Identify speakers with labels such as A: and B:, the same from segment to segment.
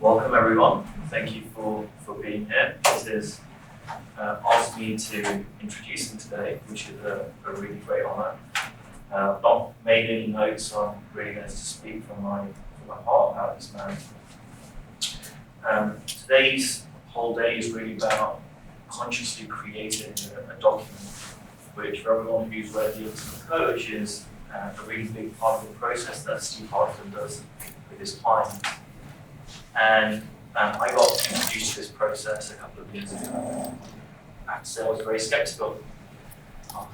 A: Welcome everyone. Thank you for being here. It has asked me to introduce him today, which is a really great honour. I've not made any notes, so I'm really going to speak from my heart about this man. Today's whole day is really about consciously creating a document, which for everyone who's read the Ultimate Coach is a really big part of the process that Steve Hartman does with his clients. And I got introduced to this process a couple of years ago. I have to say I was very skeptical.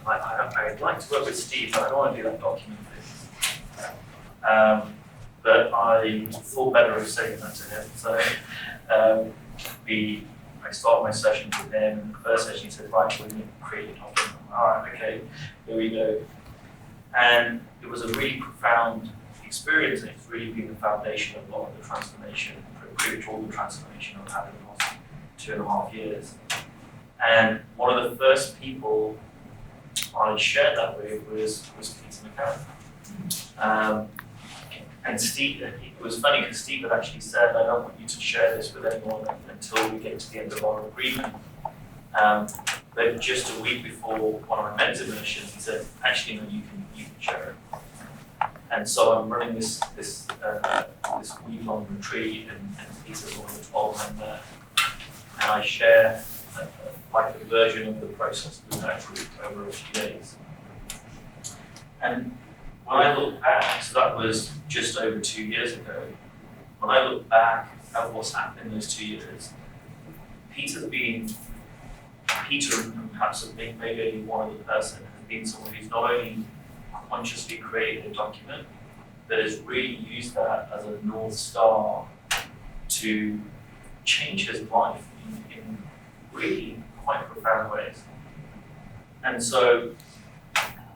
A: I'd like to work with Steve, but I don't want to do that document thing. But I thought better of saying that to him. So I started my session with him, and the first session he said, right, we're going to create a document. All right, okay, here we go. And it was a really profound experience, and it's really been the foundation of a lot of the transformation, pretty much all the transformation I've had in the last 2.5 years. And one of the first people I shared that with was Peter McCammon. And Steve, it was funny because Steve had actually said, I don't want you to share this with anyone until we get to the end of our agreement. But just a week before one of my men's immersions, he said, actually, no, you can share it. And so I'm running this week-long retreat, and Peter's one of the 12 men there. And I share like a version of the process we went through over a few days. And when I look back, so that was just over 2 years ago, when I look back at what's happened in those 2 years, Peter, and perhaps maybe one other person, has been someone who's not only consciously created a document, but has really used that as a North Star to change his life in really quite profound ways. And so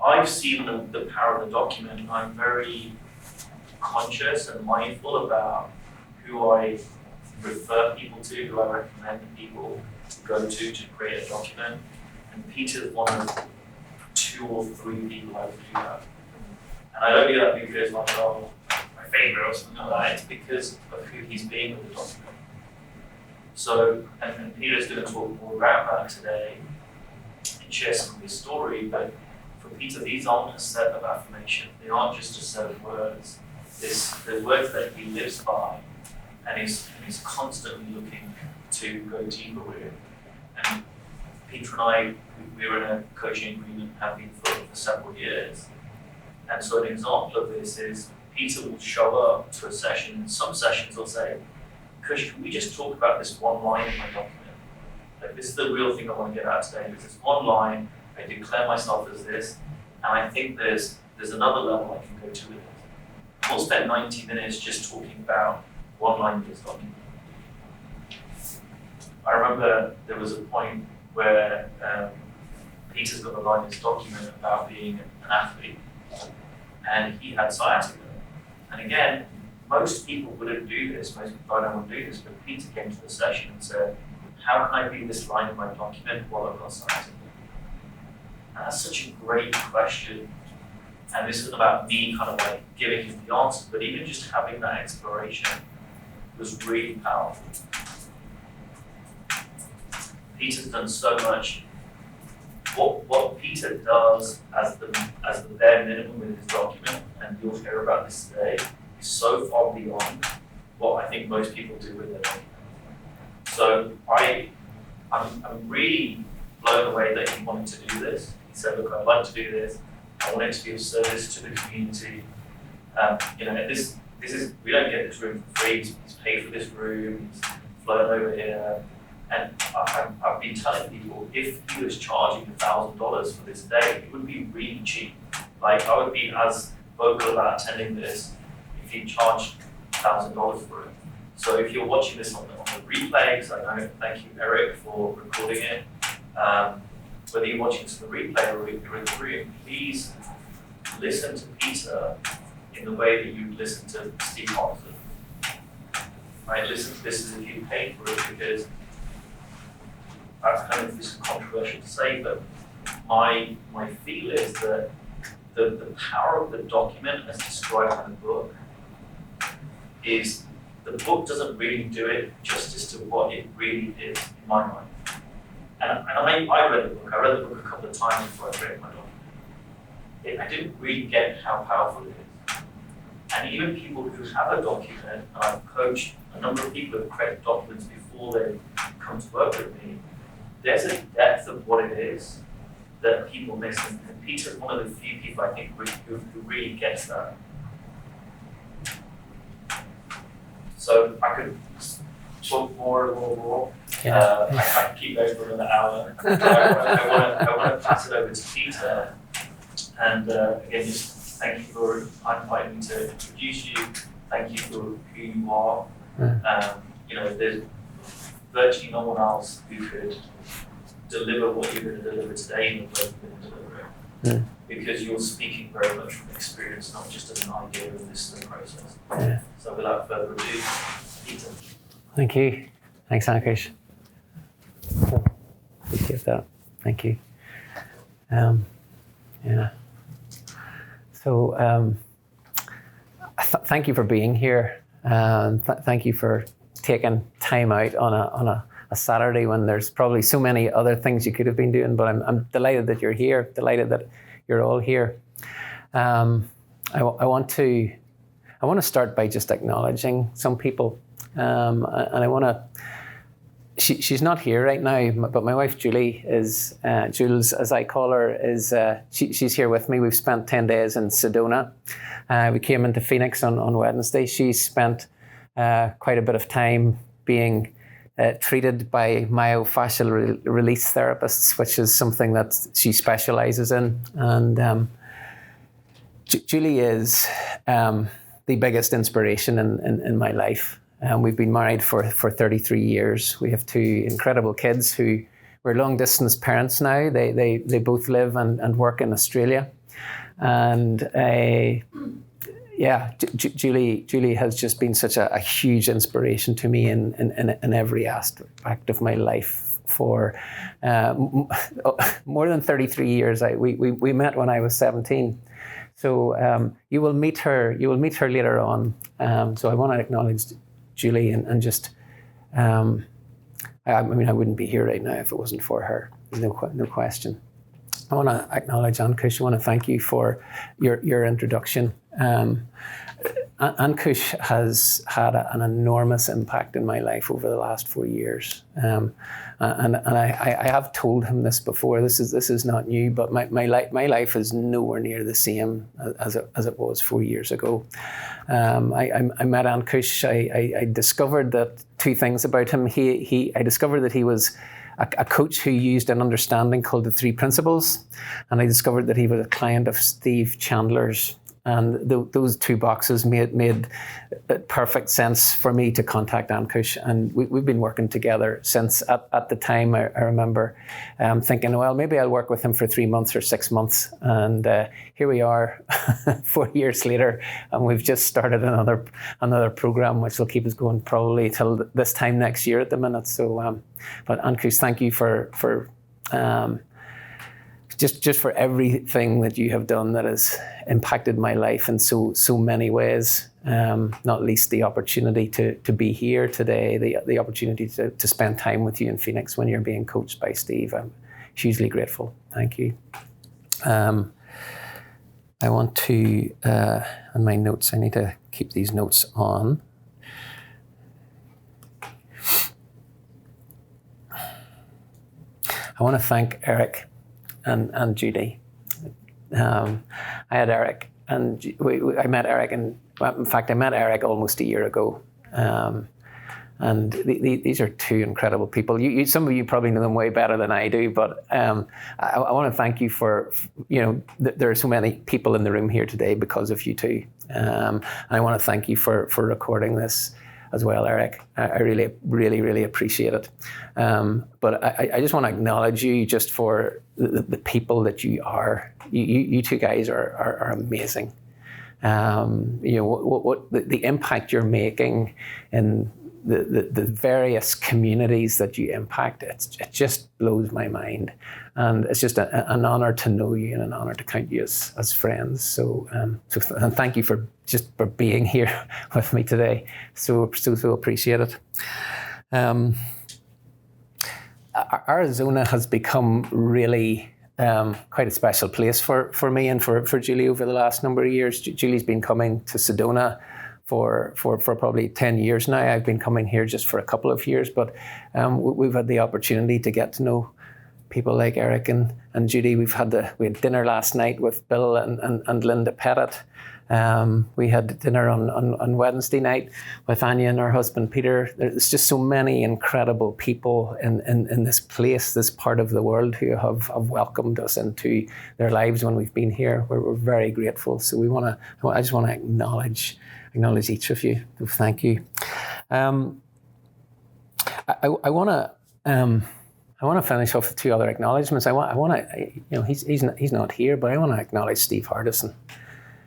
A: I've seen the power of the document, and I'm very conscious and mindful about who I refer people to, who I recommend people to go to create a document. And Peter's one of 2 or 3 people I would do that. And I don't do that because my favorite or something like that. It's because of who he's being with the document. So, and Peter's going to talk more about that today and share some of his story. But for Peter, these aren't a set of affirmations. They aren't just a set of words. They're words that he lives by and is constantly looking to go deeper with. And Peter and I, we were in a coaching agreement, have been for several years. And so an example of this is Peter will show up to a session, and some sessions will say, Kush, can we just talk about this one line in my document? Like, this is the real thing I want to get out today. There's this one line, I declare myself as this, and I think there's another level I can go to with it. We'll spend 90 minutes just talking about one line in this document. I remember there was a point where Peter's got a line in his document about being an athlete, and he had sciatica. And again, most people wouldn't do this, most people don't want to do this, but Peter came to the session and said, how can I be this line in my document while I've got sciatica? And that's such a great question. And this isn't about me kind of like giving him the answer, but even just having that exploration was really powerful. Peter's done so much. What Peter does as the bare minimum with his document, and you'll hear about this today, is so far beyond what I think most people do with their document. So I'm really blown away that he wanted to do this. He said, look, I'd like to do this. I want it to be of service to the community. This is, we don't get this room for free. He's paid for this room. He's flown over here. And I've been telling people, if he was charging $1,000 for this day, it would be really cheap. Like, I would be as vocal about attending this if he charged $1,000 for it. So if you're watching this on the replay, because I know, thank you, Eric, for recording it. Whether you're watching this on the replay or you're in the room, please listen to Peter in the way that you listen to Steve Hartman. Right? Listen to this as if you paid for it, because that's kind of this controversial to say, but my feel is that the power of the document as described in the book is but the book doesn't really do it justice to what it really is in my mind. And I read the book. I read the book a couple of times before I created my document. I didn't really get how powerful it is. And even people who have a document, and I've coached a number of people who have created documents before they come to work with me, there's a depth of what it is that people miss. And Peter's one of the few people I think who really gets that. So I could talk more.
B: Yeah.
A: I could keep going for another hour. I want to pass it over to Peter. And again, just thank you for inviting me to introduce you. Thank you for who you are. There's virtually no one else who could deliver what you're going to deliver today in the way you're going to deliver it. Because you're speaking very much from experience, not just as an idea, and this is the process.
B: Yeah.
A: So without further ado, Peter.
B: Thank you. Thanks, Ankush. Appreciate that. Thank you. Yeah. So thank you for being here. Thank you for taking time out on a Saturday when there's probably so many other things you could have been doing. But I'm delighted that you're here. Delighted that you're all here. I want to start by just acknowledging some people, and I want to. She's not here right now, but my wife Julie is, Jules as I call her, is she's here with me. We've spent 10 days in Sedona. We came into Phoenix on Wednesday. She spent quite a bit of time being treated by myofascial release therapists, which is something that she specializes in. And Julie is the biggest inspiration in my life. We've been married for 33 years. We have two incredible kids who we're long distance parents now. They both live and work in Australia. And Julie has just been such a huge inspiration to me in every aspect of my life for more than 33 years. We met when I was 17. So you will meet her later on. So I want to acknowledge Julie and just, I wouldn't be here right now if it wasn't for her, no question. I want to acknowledge Ankush. I want to thank you for your introduction. Ankush has had an enormous impact in my life over the last 4 years. And I have told him this before. This is not new, but my life is nowhere near the same as it was 4 years ago. I met Ankush. I discovered that two things about him. I discovered that he was a coach who used an understanding called the 3 principles, and I discovered that he was a client of Steve Chandler's. And those two boxes made perfect sense for me to contact Ankush. And we've been working together since. At the time, I remember thinking, well, maybe I'll work with him for 3 months or 6 months. And here we are 4 years later, and we've just started another program, which will keep us going probably till this time next year at the minute. So, but Ankush, thank you for just for everything that you have done that has impacted my life in so many ways, not least the opportunity to be here today, the opportunity to spend time with you in Phoenix when you're being coached by Steve. I'm hugely grateful. Thank you. I want to, on my notes, I need to keep these notes on. I want to thank Eric and Judy. I had Eric, and I met Eric, and in fact, I met Eric almost a year ago. And these are two incredible people. Some of you probably know them way better than I do, but I want to thank you for there are so many people in the room here today because of you two. And I want to thank you for recording this as well, Eric. I really, really, really appreciate it. But I just want to acknowledge you just for the people that you are. You two guys are amazing. What the impact you're making in the various communities that you impact, it just blows my mind. And it's just an honour to know you and an honour to count you as friends. So and thank you for being here with me today. So appreciate it. Arizona has become really quite a special place for me and for Julie over the last number of years. Julie's been coming to Sedona for probably 10 years now. I've been coming here just for a couple of years, but we've had the opportunity to get to know people like Eric and Judy. We had dinner last night with Bill and Linda Pettit. We had dinner on Wednesday night with Anya and her husband Peter. There's just so many incredible people in this place, this part of the world, who have welcomed us into their lives when we've been here. We're very grateful. So I just want to acknowledge each of you. So thank you. I want to finish off with two other acknowledgements. I want to, he's not here, but I want to acknowledge Steve Hardison.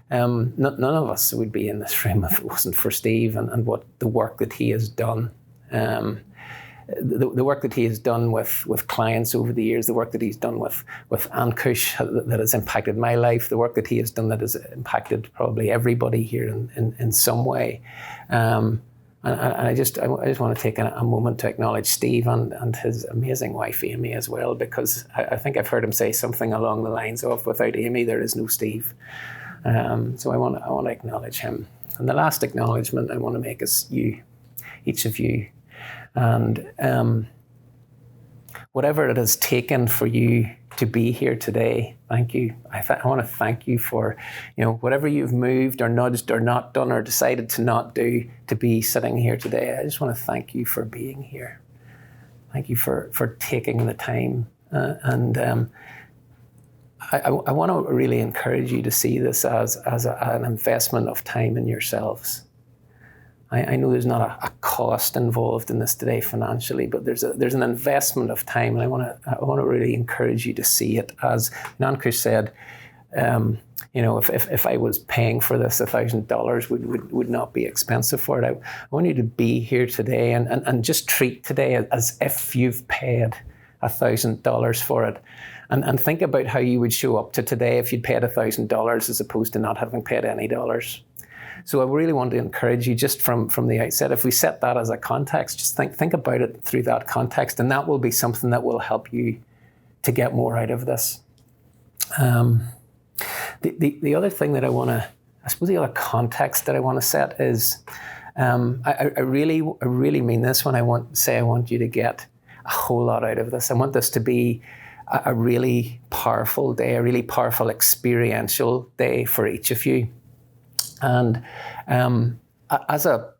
B: None of us would be in this room if it wasn't for Steve and what the work that he has done. The work that he has done with clients over the years, the work that he's done with Ankush that has impacted my life, the work that he has done that has impacted probably everybody here in some way. And I just want to take a moment to acknowledge Steve and his amazing wife Amy as well, because I think I've heard him say something along the lines of, without Amy there is no Steve. So I want to acknowledge him. And the last acknowledgement I want to make is you, each of you. And whatever it has taken for you to be here today, thank you. I want to thank you for, whatever you've moved or nudged or not done or decided to not do to be sitting here today. I just want to thank you for being here. Thank you for taking the time. I want to really encourage you to see this as an investment of time in yourselves. I know there's not a cost involved in this today financially, but there's an investment of time, and I want to really encourage you to see it as Ankush said. If I was paying for this, $1,000 would not be expensive for it. I want you to be here today and just treat today as if you've paid $1,000 for it. And think about how you would show up to today if you'd paid $1,000 as opposed to not having paid any dollars. So I really want to encourage you just from the outset, if we set that as a context, just think about it through that context, and that will be something that will help you to get more out of this. The other thing that the other context that I want to set is, I really mean this when I want you to get a whole lot out of this. I want this to be a really powerful day, a really powerful experiential day for each of you. And as a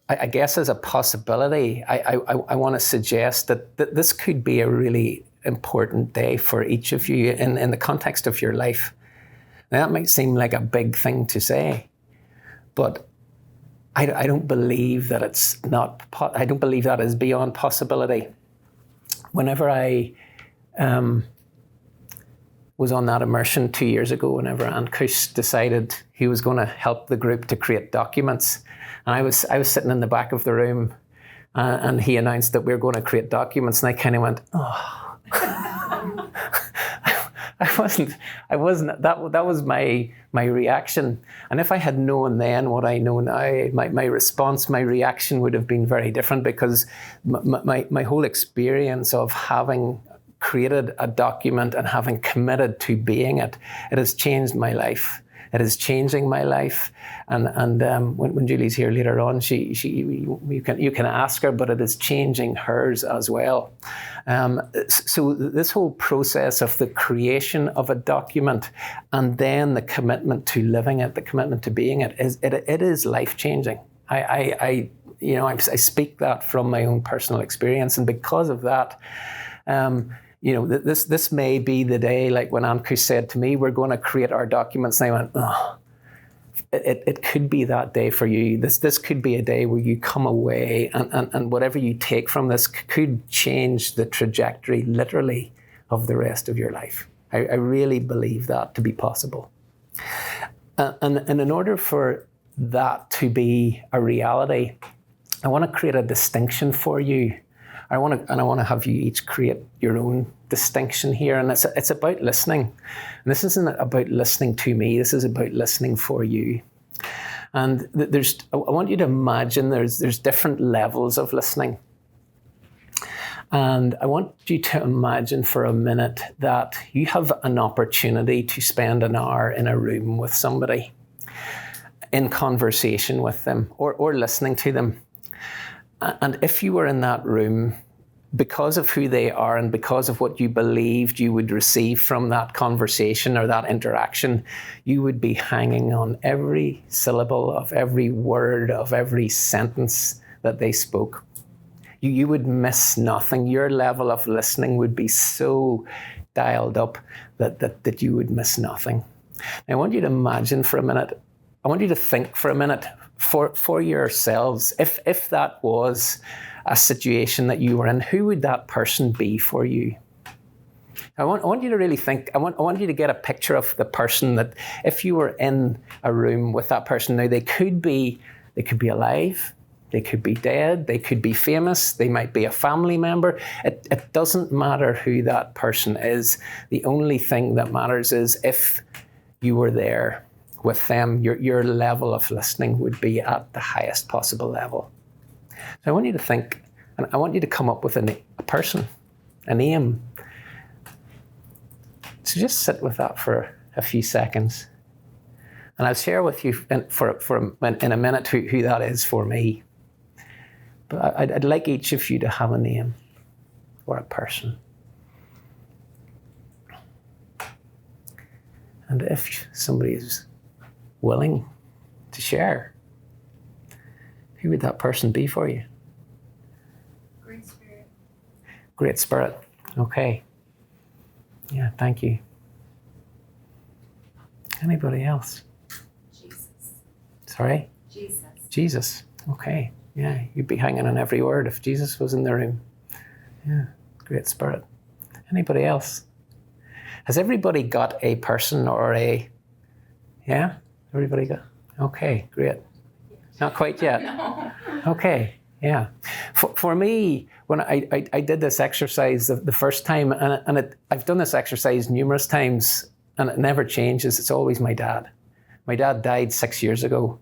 B: possibility, I want to suggest that this could be a really important day for each of you in the context of your life. Now, that might seem like a big thing to say, but I don't believe that it's not. I don't believe that is beyond possibility. Whenever I was on that immersion 2 years ago, whenever Ankush decided he was going to help the group to create documents, and I was sitting in the back of the room, and he announced that we were going to create documents, and I kind of went, oh. I wasn't. That was my reaction. And if I had known then what I know now, my response, my reaction would have been very different, because my whole experience of having created a document and having committed to being it has changed my life. It is changing my life. And when Julie's here later on, you can ask her, but it is changing hers as well. So this whole process of the creation of a document and then the commitment to living it, the commitment to being it is life changing. I speak that from my own personal experience, and because of that, this may be the day, like when Ankush said to me, we're going to create our documents, and I went, oh, it could be that day for you. This could be a day where you come away and whatever you take from this could change the trajectory, literally, of the rest of your life. I really believe that to be possible. And in order for that to be a reality, I want to create a distinction for you. I want to have you each create your own distinction here. And it's about listening. And this isn't about listening to me. This is about listening for you. And I want you to imagine there's different levels of listening. And I want you to imagine for a minute that you have an opportunity to spend an hour in a room with somebody, in conversation with them, or listening to them. And if you were in that room, because of who they are and because of what you believed you would receive from that conversation or that interaction, you would be hanging on every syllable of every word of every sentence that they spoke. You would miss nothing. Your level of listening would be so dialed up that you would miss nothing. I want you to imagine for a minute, I want you to think for a minute for yourselves, if that was a situation that you were in, who would that person be for you? I want you to really think, I want you to get a picture of the person that if you were in a room with that person, now they could be alive, they could be dead, they could be famous, they might be a family member. It doesn't matter who that person is. The only thing that matters is if you were there with them, your level of listening would be at the highest possible level. So I want you to think, and I want you to come up with a person, a name. So just sit with that for a few seconds. And I'll share with you in a minute who that is for me. But I'd like each of you to have a name or a person. And if somebody is willing to share, who would that person be for you?
C: Great Spirit.
B: Great Spirit. Okay. Yeah, thank you. Anybody else?
C: Jesus.
B: Sorry?
C: Jesus.
B: Jesus. Okay. Yeah, you'd be hanging on every word if Jesus was in the room. Yeah, Great Spirit. Anybody else? Has everybody got a person or a... Yeah? Everybody got... Okay, great. Not quite yet.
C: No.
B: Okay, yeah. For me, when I did this exercise the first time, and I've done this exercise numerous times, and it never changes. It's always my dad. My dad died 6 years ago,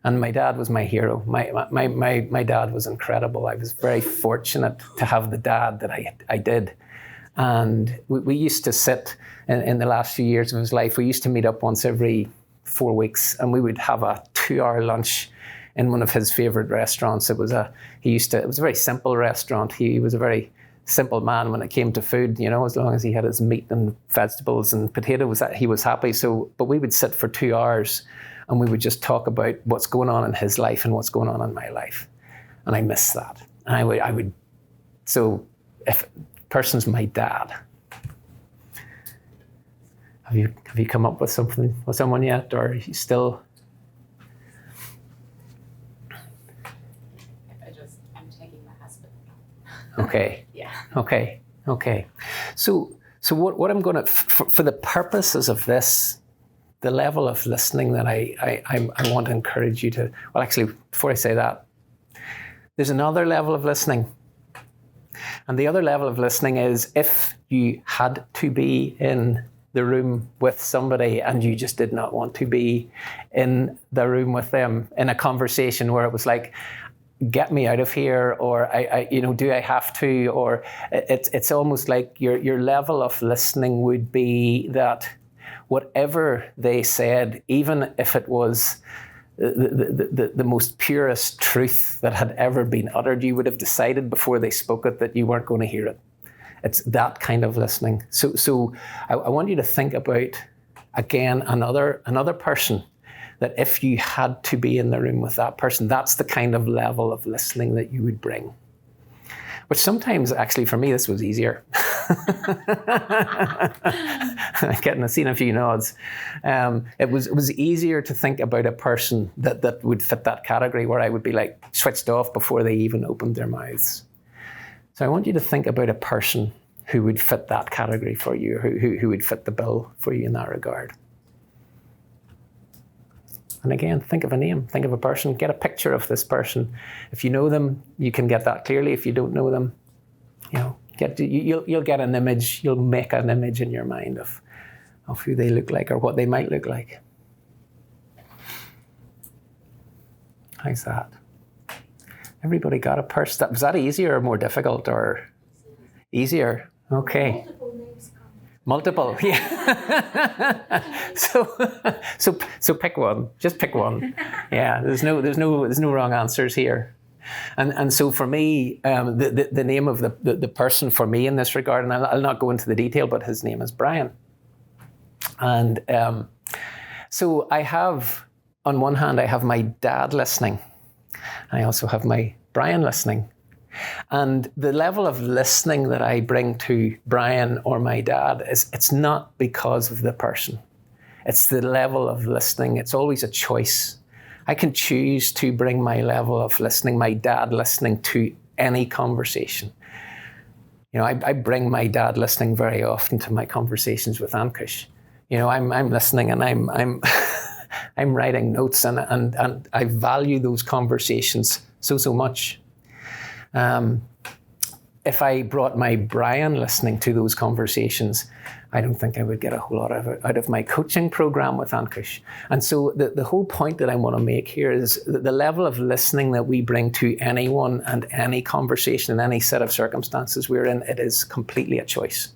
B: and my dad was my hero. My dad was incredible. I was very fortunate to have the dad that I did. And we used to sit in the last few years of his life. We used to meet up once every 4 weeks, and we would have a 2-hour lunch in one of his favorite restaurants. It was a very simple restaurant. He was a very simple man when it came to food, as long as he had his meat and vegetables and potatoes, he was happy. But we would sit for 2 hours and we would just talk about what's going on in his life and what's going on in my life. And I miss that. And I would, so if a person's my dad, have you come up with something with someone yet, or are you still?
C: I'm taking my husband.
B: Okay.
C: Yeah.
B: Okay. So what I'm going to, for the purposes of this, the level of listening that I want to encourage you to, well, actually, before I say that, there's another level of listening. And the other level of listening is if you had to be in the room with somebody and you just did not want to be in the room with them in a conversation where it was like, get me out of here, or do I have to? Or it's almost like your level of listening would be that whatever they said, even if it was the most purest truth that had ever been uttered, you would have decided before they spoke it that you weren't going to hear it. It's that kind of listening. So I want you to think about, again, another person, that if you had to be in the room with that person, that's the kind of level of listening that you would bring. Which sometimes, actually, for me, this was easier. I've seen a few nods. It was easier to think about a person that would fit that category, where I would be like switched off before they even opened their mouths. So I want you to think about a person who would fit that category for you, who would fit the bill for you in that regard. And again, think of a name, think of a person, get a picture of this person. If you know them, you can get that clearly. If you don't know them, you'll get an image, you'll make an image in your mind of who they look like or what they might look like. How's that? Everybody got a person. Was that easier or more difficult or easier? Okay.
C: Multiple names come.
B: Multiple, yeah. So pick one. Just pick one. Yeah. There's no wrong answers here. And so for me, the name of the person for me in this regard, and I'll not go into the detail, but his name is Brian. And so I have, on one hand, I have my dad listening. I also have my Brian listening. And the level of listening that I bring to Brian or my dad it's not because of the person. It's the level of listening. It's always a choice. I can choose to bring my level of listening, my dad listening to any conversation. I bring my dad listening very often to my conversations with Ankush. I'm listening and I'm I'm writing notes and I value those conversations so much. If I brought my Brian listening to those conversations, I don't think I would get a whole lot out of my coaching program with Ankush. And so the whole point that I want to make here is the level of listening that we bring to anyone and any conversation in any set of circumstances we're in, it is completely a choice.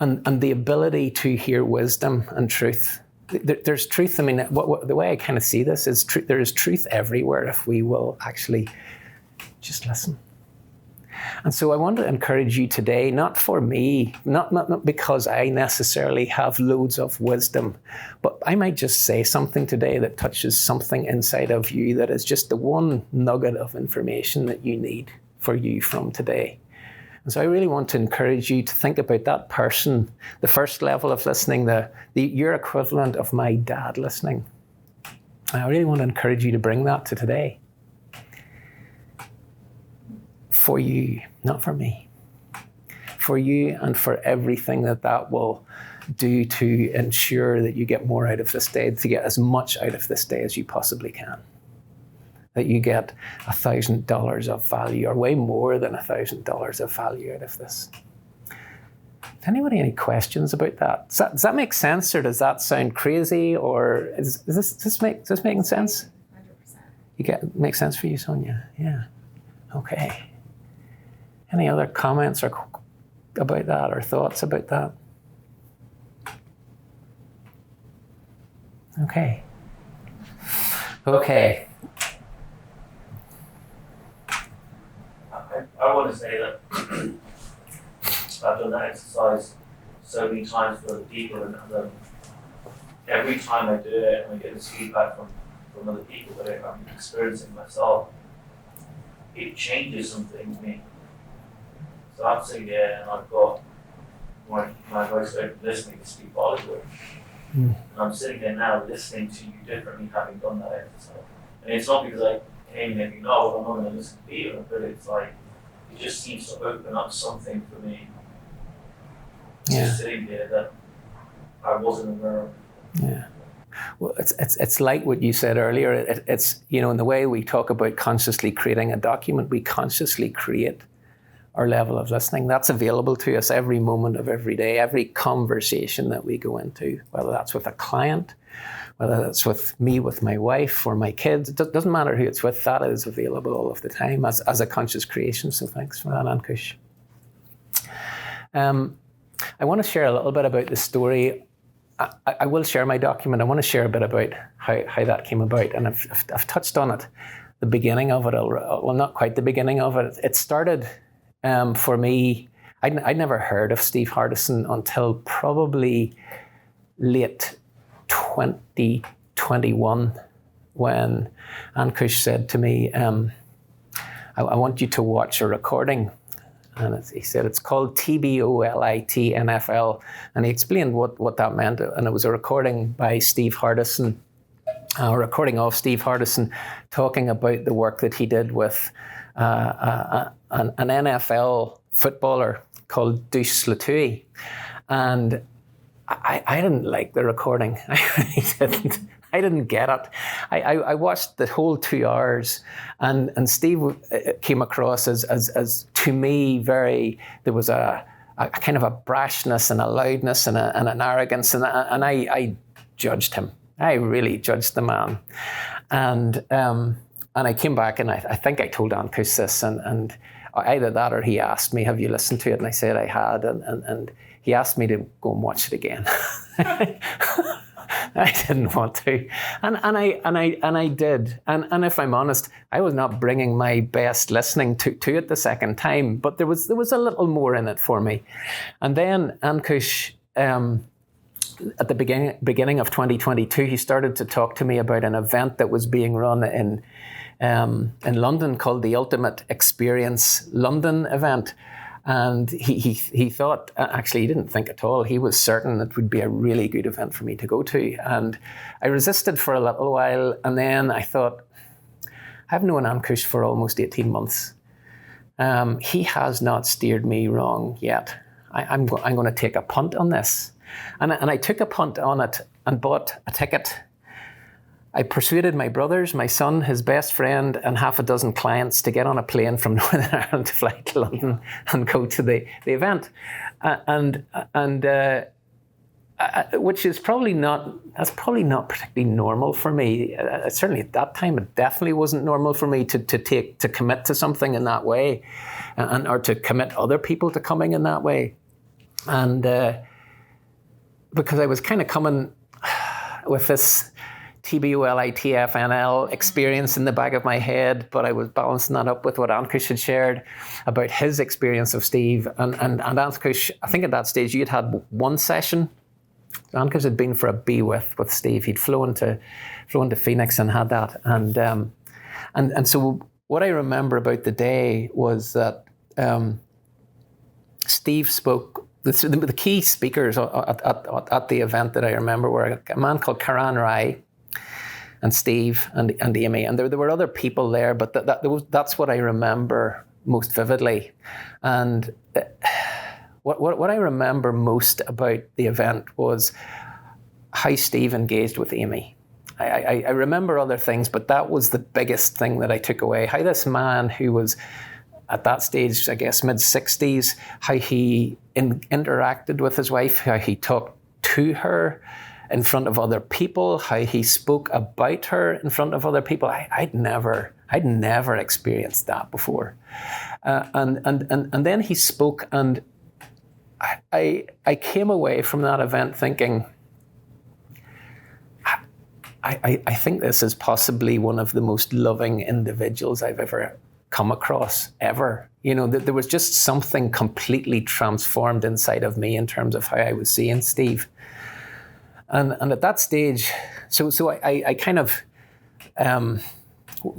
B: And the ability to hear wisdom and truth. There's truth. I mean, the way I kind of see this is there is truth everywhere if we will actually just listen. And so I want to encourage you today, not for me, not because I necessarily have loads of wisdom, but I might just say something today that touches something inside of you that is just the one nugget of information that you need for you from today. And so I really want to encourage you to think about that person, the first level of listening, your equivalent of my dad listening. I really want to encourage you to bring that to today. For you, not for me. For you and for everything that will do to ensure that you get more out of this day, to get as much out of this day as you possibly can. That you get $1,000 of value, or way more than $1,000 of value out of this. Anybody any questions about that? Does that make sense, or does that sound crazy, or is this making sense?
C: 100%.
B: Makes sense for you, Sonia? Yeah. Okay. Any other comments or about that, or thoughts about that? Okay. Okay.
A: I want to say that I've done that exercise so many times for other people, and every time I do it and I get this feedback from other people that I'm experiencing myself, it changes something in me. So I'm sitting there and I've got my voice open listening to speak Bollywood. And I'm sitting there now listening to you differently, having done that exercise. And it's not because I came in and thinking, oh, well, I'm not going to listen to you, but it's like, it just seems to open up something for me. Just sitting there that I wasn't aware of.
B: Yeah. Well, it's like what you said earlier. It's in the way we talk about consciously creating a document, we consciously create our level of listening. That's available to us every moment of every day, every conversation that we go into, whether that's with a client, whether that's with me, with my wife, or my kids. It doesn't matter who it's with, that is available all of the time as a conscious creation. So thanks for that, Ankush. I want to share a little bit about the story. I will share my document. I want to share a bit about how that came about. And I've touched on it, the beginning of it. Well, not quite the beginning of it. It started for me, I'd never heard of Steve Hardison until probably late 2021, when Ankush said to me, I want you to watch a recording. And he said, it's called TBOLIT NFL. And he explained what that meant. And it was a recording by Steve Hardison, a recording of Steve Hardison talking about the work that he did with an NFL footballer called Deuce Latui. And I didn't like the recording. I really didn't. I didn't get it. I watched the whole 2 hours, and Steve came across as to me there was a kind of a brashness and a loudness and an arrogance, and I judged him. I really judged the man, and I came back and I think I told Ankush this, and either that or he asked me, "Have you listened to it?" And I said I had, and he asked me to go and watch it again. I didn't want to, and I did, and if I'm honest, I was not bringing my best listening to it the second time, but there was a little more in it for me, and then Ankush, at the beginning of 2022, he started to talk to me about an event that was being run in London called the Ultimate Experience London event. And he thought, actually he didn't think at all, he was certain it would be a really good event for me to go to. And I resisted for a little while, and then I thought, I've known Ankush for almost 18 months. He has not steered me wrong yet. I'm going to take a punt on this. And I took a punt on it and bought a ticket. I persuaded my brothers, my son, his best friend, and half a dozen clients to get on a plane from Northern Ireland to fly to London and go to the event, which is probably not particularly normal for me. Certainly at that time, it definitely wasn't normal for me to commit to something in that way, or to commit other people to coming in that way, and because I was kind of coming with this TBULITFNL experience in the back of my head, but I was balancing that up with what Ankush had shared about his experience of Steve. And Ankush, I think at that stage you'd had one session. Ankush had been for a bee with Steve. He'd flown to Phoenix and had that. And so what I remember about the day was that Steve spoke. The key speakers at the event that I remember were a man called Karan Rai, and Steve and Amy, and there were other people there, but that's what I remember most vividly. And what I remember most about the event was how Steve engaged with Amy. I remember other things, but that was the biggest thing that I took away. How this man who was at that stage, I guess, mid-60s, how he interacted with his wife, how he talked to her in front of other people, how he spoke about her in front of other people. I'd never experienced that before. And then he spoke, and I came away from that event thinking, I think this is possibly one of the most loving individuals I've ever come across, ever. You know, there was just something completely transformed inside of me in terms of how I was seeing Steve. And at that stage, so I kind of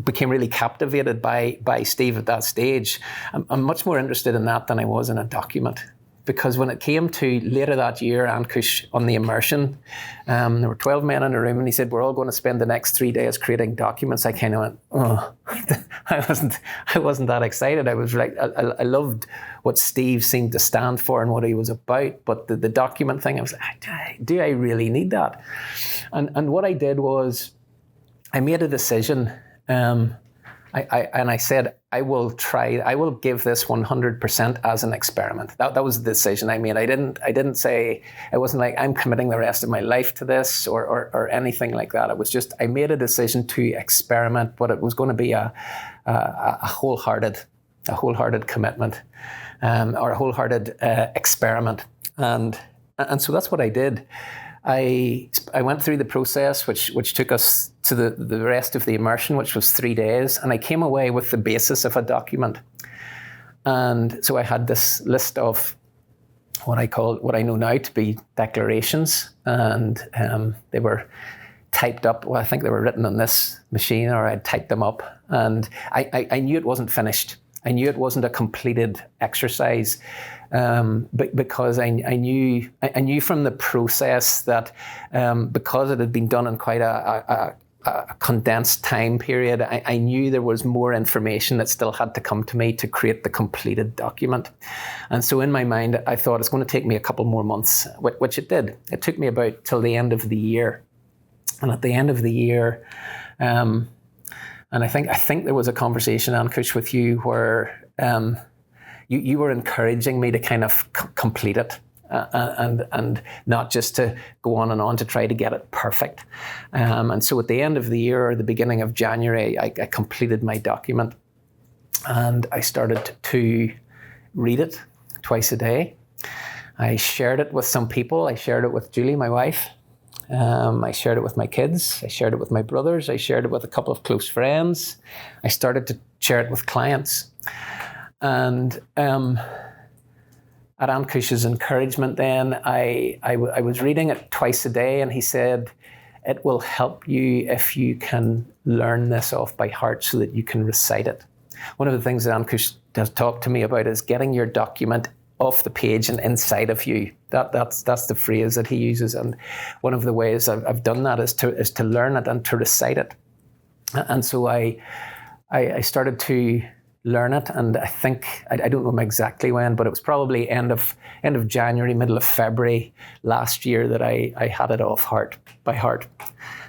B: became really captivated by Steve at that stage. I'm much more interested in that than I was in a document. Because when it came to later that year, Ankush on the immersion, there were 12 men in a room, and he said, we're all going to spend the next 3 days creating documents. I kind of went, oh, I wasn't that excited. I was like, I loved what Steve seemed to stand for and what he was about, but the document thing, I was like, do I really need that? And what I did was, I made a decision. I said, I will give this 100% as an experiment. That was the decision I made. I didn't say, it wasn't like I'm committing the rest of my life to this or anything like that. It was just, I made a decision to experiment, but it was going to be a wholehearted commitment, or a wholehearted experiment. And so that's what I did. I went through the process, which took us to the rest of the immersion, which was 3 days, and I came away with the basis of a document. And so I had this list of what I know now to be declarations, and they were typed up. Well, I think they were written on this machine, or I'd typed them up, and I knew it wasn't finished. I knew it wasn't a completed exercise, because I knew from the process that because it had been done in quite a a condensed time period. I knew there was more information that still had to come to me to create the completed document. And so in my mind, I thought it's going to take me a couple more months, which it did. It took me about till the end of the year. And at the end of the year, and I think there was a conversation, Ankush, with you where you were encouraging me to kind of complete it. And not just to go on and on to try to get it perfect. And so at the end of the year or the beginning of January, I completed my document and I started to read it twice a day. I shared it with some people. I shared it with Julie, my wife. I shared it with my kids. I shared it with my brothers. I shared it with a couple of close friends. I started to share it with clients. And at Ankush's encouragement then, I was reading it twice a day, and he said, it will help you if you can learn this off by heart so that you can recite it. One of the things that Ankush has talked to me about is getting your document off the page and inside of you. That's the phrase that he uses. And one of the ways I've done that is to learn it and to recite it. And so I started to learn it, and I think I don't know exactly when, but it was probably end of January, middle of February last year that I had it by heart,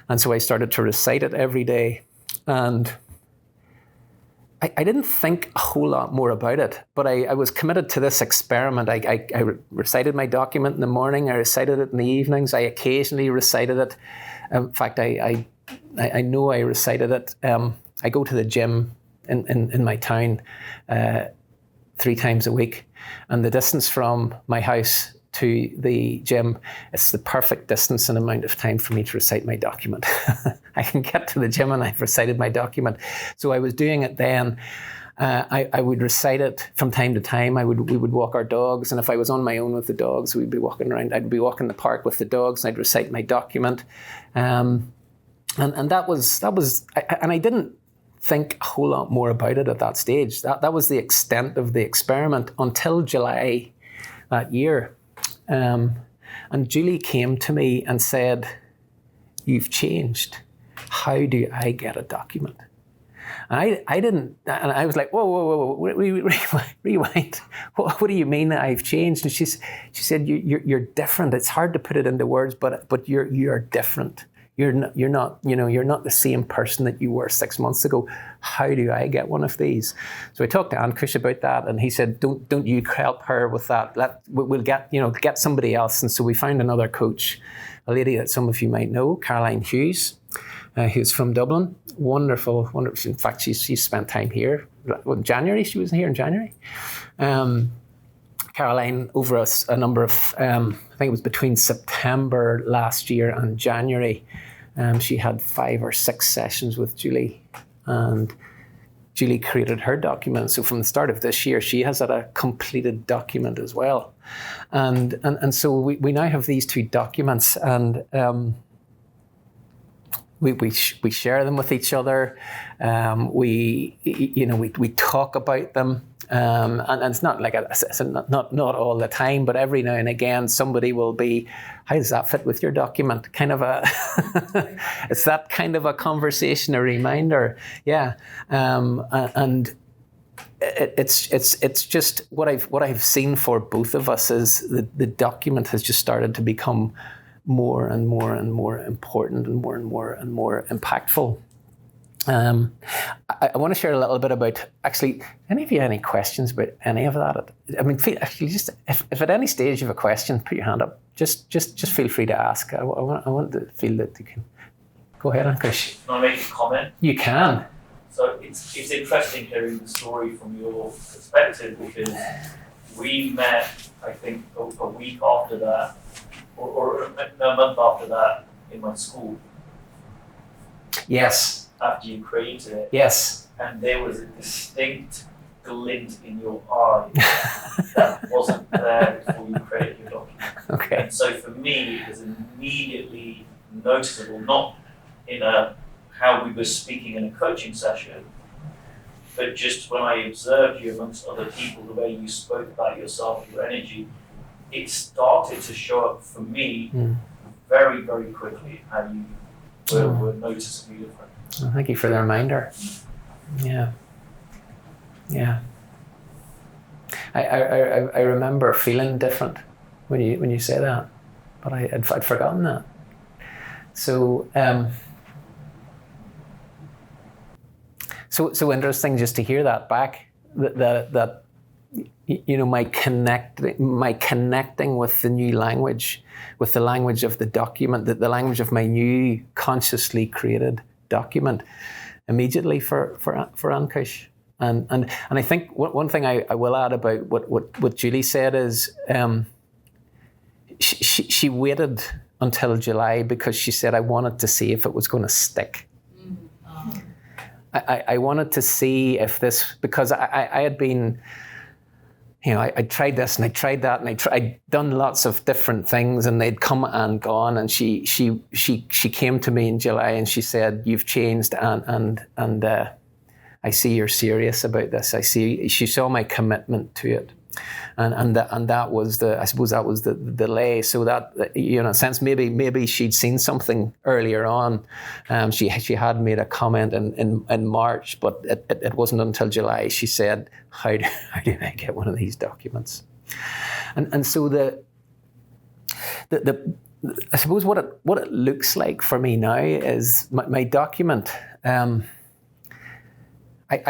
B: and so I started to recite it every day, and I didn't think a whole lot more about it, but I was committed to this experiment. I recited my document in the morning, I recited it in the evenings, I occasionally recited it. In fact, I know I recited it. I go to the gym in my town 3 times a week, and the distance from my house to the gym, it's the perfect distance and amount of time for me to recite my document. I can get to the gym and I've recited my document. So I was doing it then. I would recite it from time to time. We would walk our dogs, and if I was on my own with the dogs, we'd be walking around. I'd be walking the park with the dogs, and I'd recite my document. And that was, and I didn't think a whole lot more about it at that stage. That was the extent of the experiment until July that year. And Julie came to me and said, "You've changed. How do I get a document?" And I didn't, and I was like, whoa, rewind. What do you mean that I've changed? And she said, you're different. It's hard to put it into words, but you're different. You're not the same person that you were 6 months ago. How do I get one of these? So I talked to Ankush about that, and he said, don't you help her with that. We'll get somebody else. And so we found another coach, a lady that some of you might know, Caroline Hughes, who's from Dublin. Wonderful. In fact, she spent time here. In January, she was here in January. Caroline, over a number of, I think it was between September last year and January, she had 5 or 6 sessions with Julie, and Julie created her document. So from the start of this year, she has had a completed document as well. And so we now have these 2 documents, and we share them with each other. We talk about them. And it's not like not all the time, but every now and again somebody will be, how does that fit with your document? Kind of it's that kind of a conversation, a reminder, yeah. And it's just what I've seen for both of us is the document has just started to become more and more and more important and more impactful. I want to share a little bit about, actually, any of you have any questions about any of that? I mean, just if at any stage you have a question, put your hand up. Just feel free to ask. I want to feel that you can. Go ahead, Ankush.
A: Can I make a comment?
B: You can.
A: So it's interesting hearing the story from your perspective, because we met, I think, a week after that, or a month after that in my school.
B: Yes.
A: After you created it.
B: Yes.
A: And there was a distinct glint in your eye that wasn't there before you created your document.
B: Okay.
A: And so for me, it was immediately noticeable, not in how we were speaking in a coaching session, but just when I observed you amongst other people, the way you spoke about yourself, your energy, it started to show up for me very, very quickly, how you We're noticeably different.
B: Well, thank you for the reminder. Yeah. I remember feeling different when you say that, but I'd forgotten that. So so interesting just to hear that back. That my connecting with the new language, with the language of the document, the language of my new consciously created document, immediately for Ankush. And I think one thing I will add about what Julie said is she waited until July because she said, I wanted to see if it was going to stick. I wanted to see if this, because I had been, I tried this and I tried that and I'd done lots of different things and they'd come and gone. And she came to me in July and she said, you've changed and I see you're serious about this. She saw my commitment to it. And that was the delay. So that, in a sense, maybe she'd seen something earlier on. She had made a comment in March, but it wasn't until July she said, how do I get one of these documents? And so I suppose what it looks like for me now is my document. I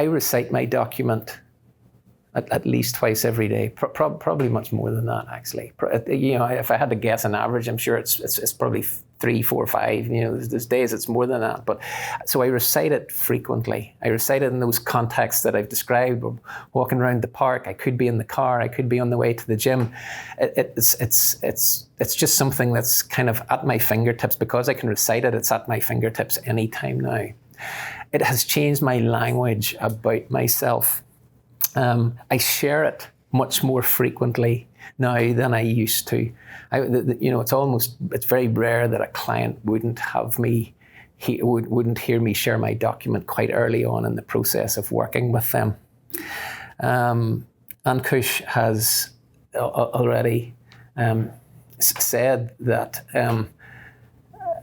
B: recite my document at least twice every day, probably much more than that, actually. If I had to guess an average, I'm sure it's probably 3, 4, 5. There's days it's more than that. But so I recite it frequently. I recite it in those contexts that I've described. Walking around the park, I could be in the car, I could be on the way to the gym. It's just something that's kind of at my fingertips. Because I can recite it, it's at my fingertips anytime now. It has changed my language about myself. I share it much more frequently now than I used to. It's very rare that a client wouldn't hear me share my document quite early on in the process of working with them. Ankush has already said that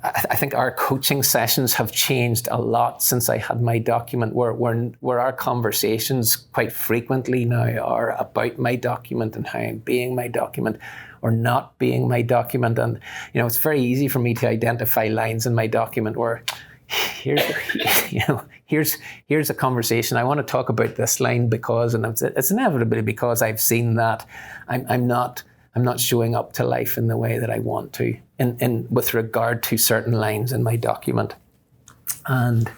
B: I think our coaching sessions have changed a lot since I had my document, where our conversations quite frequently now are about my document and how I'm being my document or not being my document. And, it's very easy for me to identify lines in my document where here's a conversation. I want to talk about this line because, and it's inevitably because I've seen that I'm not showing up to life in the way that I want to, in with regard to certain lines in my document, and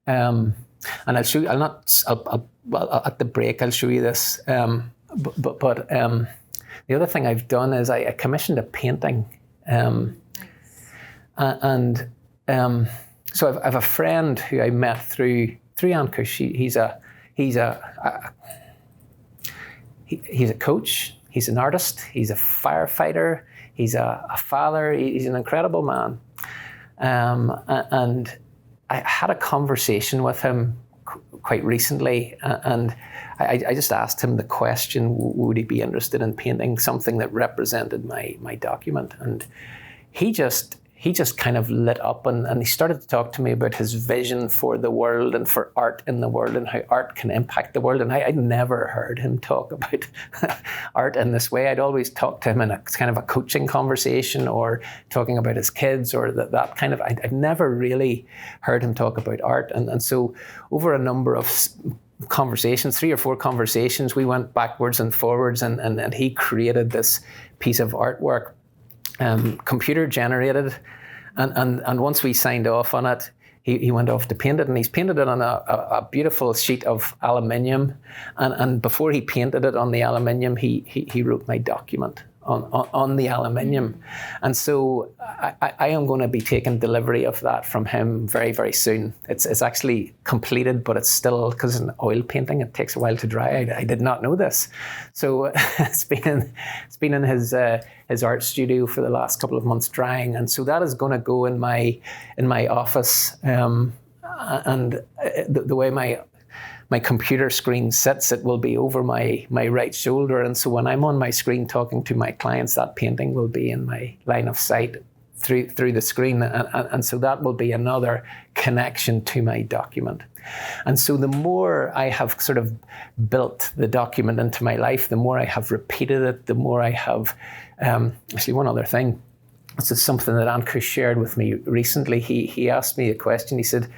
B: I'll show you. I'll at the break I'll show you this. But the other thing I've done is I commissioned a painting, nice. So I've a friend who I met through Ankush. He's a coach. He's an artist, he's a firefighter, he's a father, he's an incredible man. And I had a conversation with him quite recently, and I just asked him the question, would he be interested in painting something that represented my document? And he just kind of lit up and he started to talk to me about his vision for the world and for art in the world and how art can impact the world. And I'd never heard him talk about art in this way. I'd always talked to him in a kind of a coaching conversation or talking about his kids or that kind of, I'd never really heard him talk about art. And so over a number of conversations, 3 or 4 conversations, we went backwards and forwards and he created this piece of artwork. Computer generated, and once we signed off on it, he went off to paint it, and he's painted it on a beautiful sheet of aluminium, and before he painted it on the aluminium, he wrote my document on the aluminium, and so I am going to be taking delivery of that from him very, very soon. It's actually completed, but it's still, because it's an oil painting, it takes a while to dry. I did not know this, so it's been in his art studio for the last couple of months drying, and so that is going to go in my office, and the way my computer screen sits, it will be over my right shoulder. And so when I'm on my screen talking to my clients, that painting will be in my line of sight through the screen, and so that will be another connection to my document. And so the more I have sort of built the document into my life, the more I have repeated it, the more I have, actually one other thing, this is something that Ankush shared with me recently. He asked me a question. He said,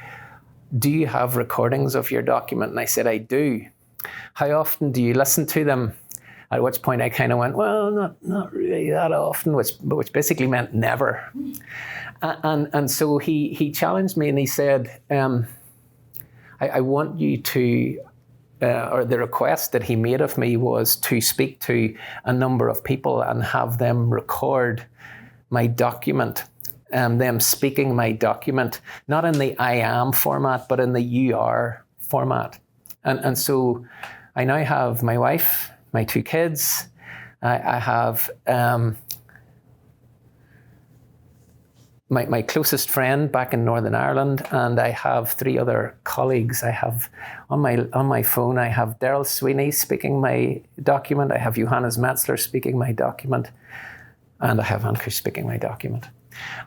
B: do you have recordings of your document? And I said, I do. How often do you listen to them? At which point I kind of went, well, not really that often, which basically meant never. And so he challenged me and he said, I want you to, or the request that he made of me was to speak to a number of people and have them record my document, them speaking my document, not in the I am format, but in the you are format. And so I now have my wife, my 2 kids, I have my closest friend back in Northern Ireland, and I have 3 other colleagues. I have on my phone, I have Daryl Sweeney speaking my document, I have Johannes Metzler speaking my document, and I have Ankush speaking my document.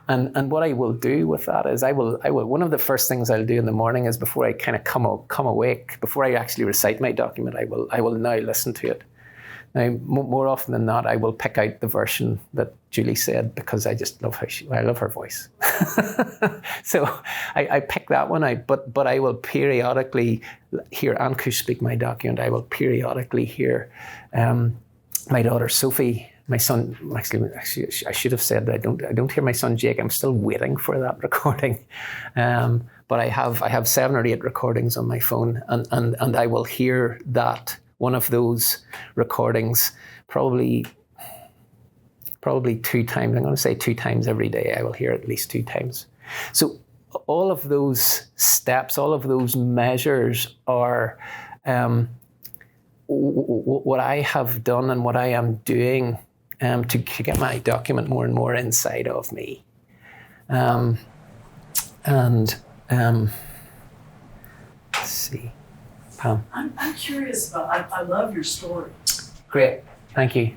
B: And what I will do with that is I will one of the first things I'll do in the morning is before I kind of come awake, before I actually recite my document, I will now listen to it. Now, more often than not, I will pick out the version that Julie said because I just love I love her voice. So I pick that one out, but I will periodically hear Ankush speak my document. I will periodically hear my daughter Sophie, my son. Actually, I should have said that I don't hear my son Jake. I'm still waiting for that recording. But I have 7 or 8 recordings on my phone, and I will hear that. One of those recordings, probably 2 times. I'm going to say 2 times every day. I will hear at least 2 times. So all of those steps, all of those measures are what I have done and what I am doing to get my document more and more inside of me. Let's see.
D: I'm curious about, I love your story.
B: Great, thank you.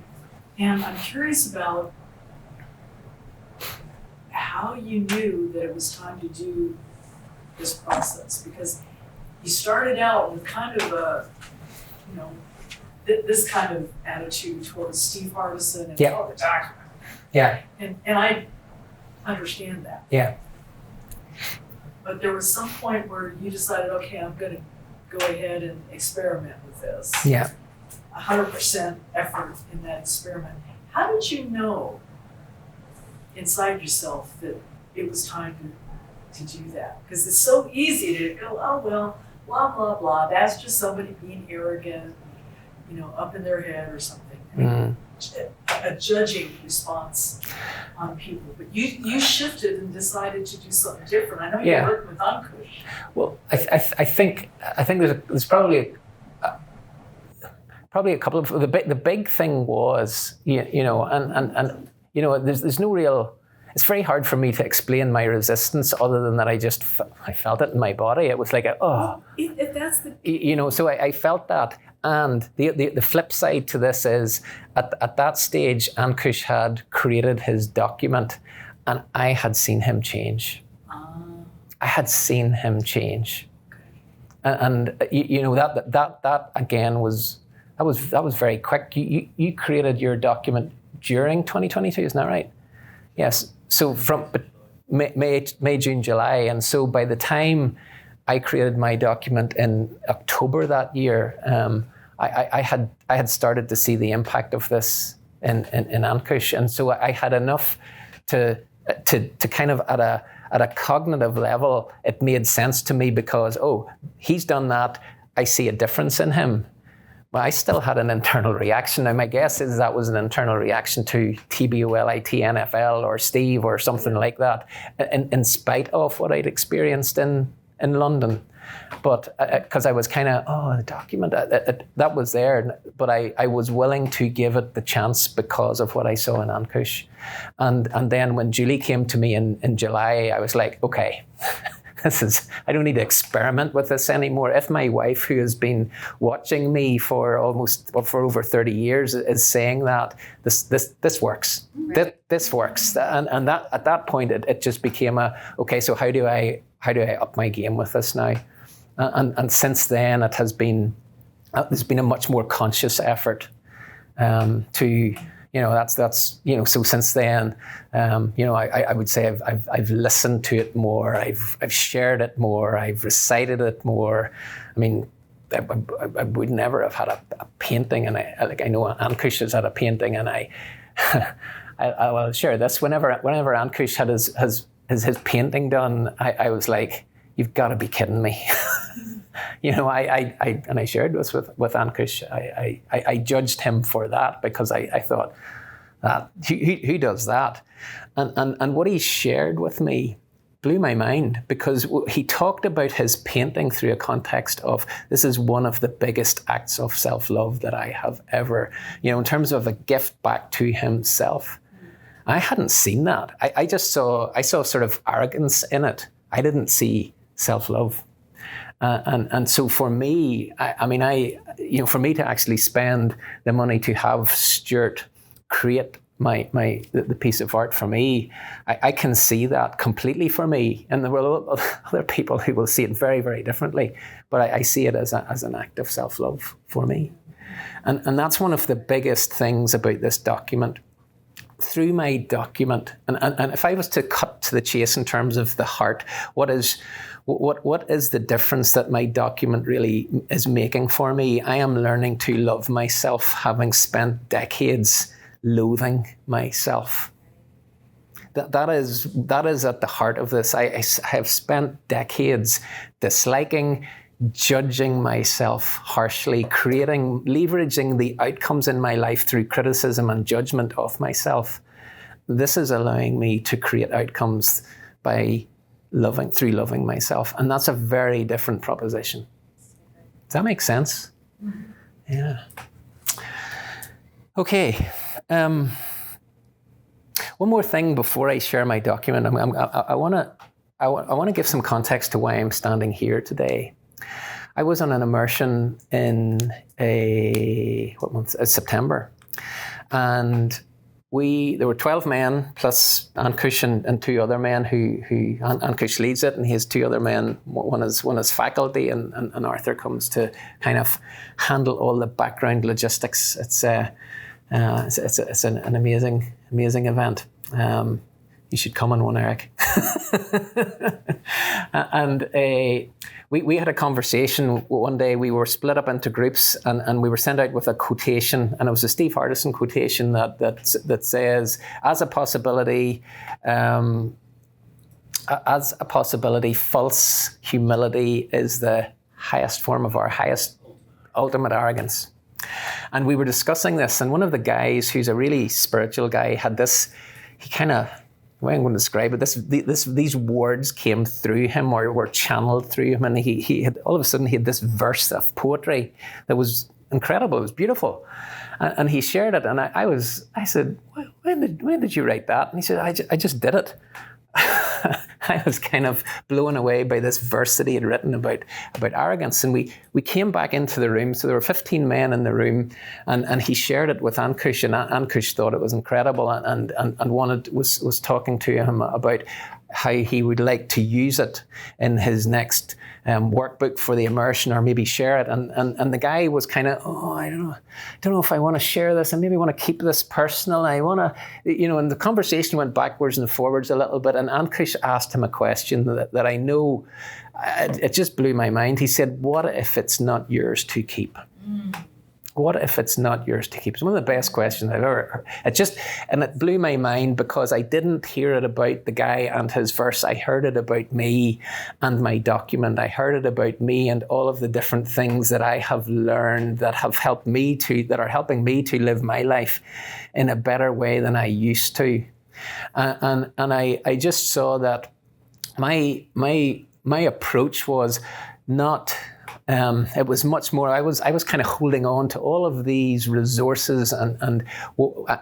D: And I'm curious about how you knew that it was time to do this process, because you started out with kind of a, this kind of attitude towards Steve Hardison and the document.
B: Yeah.
D: And I understand that.
B: Yeah.
D: But there was some point where you decided, okay, I'm going to go ahead and experiment with this.
B: Yeah.
D: 100% effort in that experiment. How did you know inside yourself that it was time to do that? Because it's so easy to go, oh, well, blah, blah, blah. That's just somebody being arrogant, up in their head or something. A judging response on people. But you shifted and decided to do something different. I know you're working with Ankush. Well,
B: I think there's probably a couple of the big thing was there's no real. It's very hard for me to explain my resistance other than that I felt it in my body. It was like
D: if that's the
B: so I felt that. And the flip side to this is at that stage Ankush had created his document and I had seen him change. I had seen him change. And that again was very quick. You created your document during 2022, isn't that right? Yes. So from May, June, July, and so by the time I created my document in October that year, I had started to see the impact of this in Ankush, and so I had enough to kind of at a cognitive level, it made sense to me because he's done that. I see a difference in him. But I still had an internal reaction. Now, my guess is that was an internal reaction to TBOLIT, NFL, or Steve, or something like that, in spite of what I'd experienced in London. But because I was kind of, the document, that was there. But I was willing to give it the chance because of what I saw in Ankush. And then when Julie came to me in July, I was like, okay, I don't need to experiment with this anymore. If my wife, who has been watching me for over 30 years, is saying that, this works.
C: Right.
B: This works. And that at that point it just became okay, so how do I up my game with this now? And since then there's been a much more conscious effort to, that's so since then, I would say I've listened to it more, I've shared it more, I've recited it more. I mean, I would never have had a painting, and I know Ankush has had a painting, and I'll share this. Whenever Ankush had his painting done, I was like, you've got to be kidding me. I shared this with Ankush. I judged him for that because I thought that who does that, and what he shared with me blew my mind, because he talked about his painting through a context of, this is one of the biggest acts of self-love that I have ever, in terms of a gift back to himself. I hadn't seen that. I saw sort of arrogance in it. I didn't see self-love. And so for me, for me to actually spend the money to have Stuart create the piece of art for me, I can see that completely for me. And there will other people who will see it very, very differently, but I see it as an act of self-love for me. And that's one of the biggest things about this document. Through my document, and if I was to cut to the chase in terms of the heart, what is the difference that my document really is making for me? I am learning to love myself, having spent decades loathing myself. That is at the heart of this. I have spent decades disliking, judging myself harshly, leveraging the outcomes in my life through criticism and judgment of myself. This is allowing me to create outcomes through loving myself. And that's a very different proposition. Does that make sense? Mm-hmm. Yeah. Okay. One more thing before I share my document. I want to give some context to why I'm standing here today. I was on an immersion in September, and there were 12 men plus Ankush and two other men who Ankush leads it, and he has two other men. One is faculty, and Arthur comes to kind of handle all the background logistics. It's an amazing event. You should come on one, Eric. And we had a conversation one day. We were split up into groups, and we were sent out with a quotation, and it was a Steve Hardison quotation that says, as a possibility, false humility is the highest form of our highest ultimate arrogance. And we were discussing this, and one of the guys, who's a really spiritual guy, had this, he kind of, the way I'm going to describe it, these words came through him, or were channeled through him, and he had, all of a sudden, he had this verse of poetry that was incredible. It was beautiful, and he shared it, and I said, when did you write that? And he said, I just did it. I was kind of blown away by this verse that he had written about arrogance. And we came back into the room. So there were 15 men in the room, and he shared it with Ankush, and Ankush thought it was incredible, and was talking to him about how he would like to use it in his next workbook for the immersion, or maybe share it. And the guy was kind of, I don't know if I want to share this. I maybe want to keep this personal. I want to, and the conversation went backwards and forwards a little bit. And Ankush asked him a question that I know, it just blew my mind. He said, what if it's not yours to keep? What if it's not yours to keep? It's one of the best questions I've ever heard. It blew my mind, because I didn't hear it about the guy and his verse. I heard it about me and my document. I heard it about me and all of the different things that I have learned that are helping me to live my life in a better way than I used to. And I just saw that my approach was not. It was much more. I was kind of holding on to all of these resources, and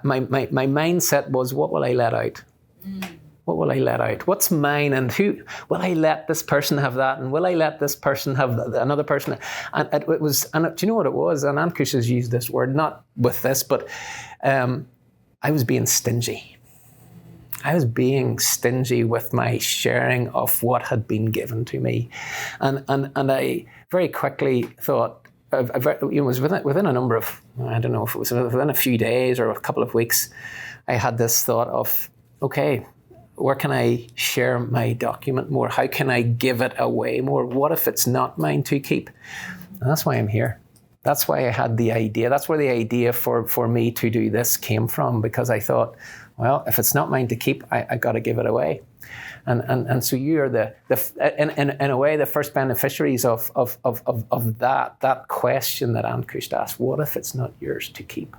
B: my mindset was, what will I let out? What will I let out? What's mine, and who will I let this person have that, and will I let this person have another person? And it was, and do you know what it was? And Ankush has used this word, not with this, but I was being stingy. I was being stingy with my sharing of what had been given to me, and I very quickly thought, it was within a number of, I don't know if it was within a few days or a couple of weeks, I had this thought of, okay, where can I share my document more? How can I give it away more? What if it's not mine to keep? And that's why I'm here. That's why I had the idea. That's where the idea for me to do this came from, because I thought, well, if it's not mine to keep, I got to give it away. And so you are in a way the first beneficiaries of that question that Ankush asked. What if it's not yours to keep?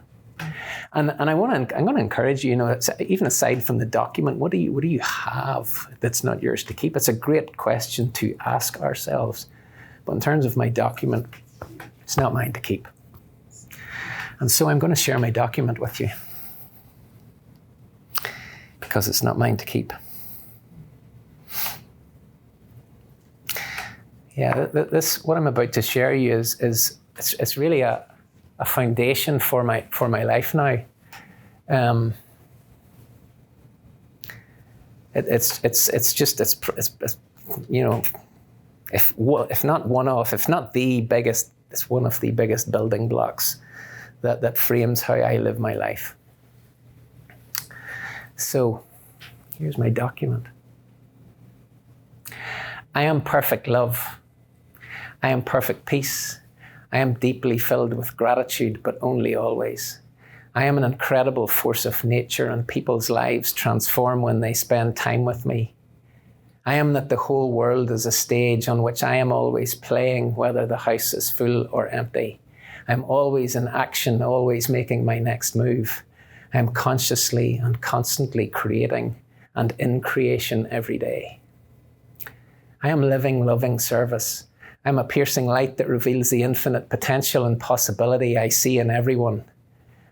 B: And I'm going to encourage you, even aside from the document, what do you have that's not yours to keep? It's a great question to ask ourselves. But in terms of my document, it's not mine to keep. And so I'm going to share my document with you, because it's not mine to keep. Yeah, this what I'm about to share you is it's really a foundation for my life now. It's if not one of, if not the biggest, it's one of the biggest building blocks that frames how I live my life. So here's my document. I am perfect love. I am perfect peace. I am deeply filled with gratitude, but only always. I am an incredible force of nature, and people's lives transform when they spend time with me. I am that the whole world is a stage on which I am always playing, whether the house is full or empty. I'm always in action, always making my next move. I am consciously and constantly creating and in creation every day. I am living, loving service. I'm a piercing light that reveals the infinite potential and possibility I see in everyone.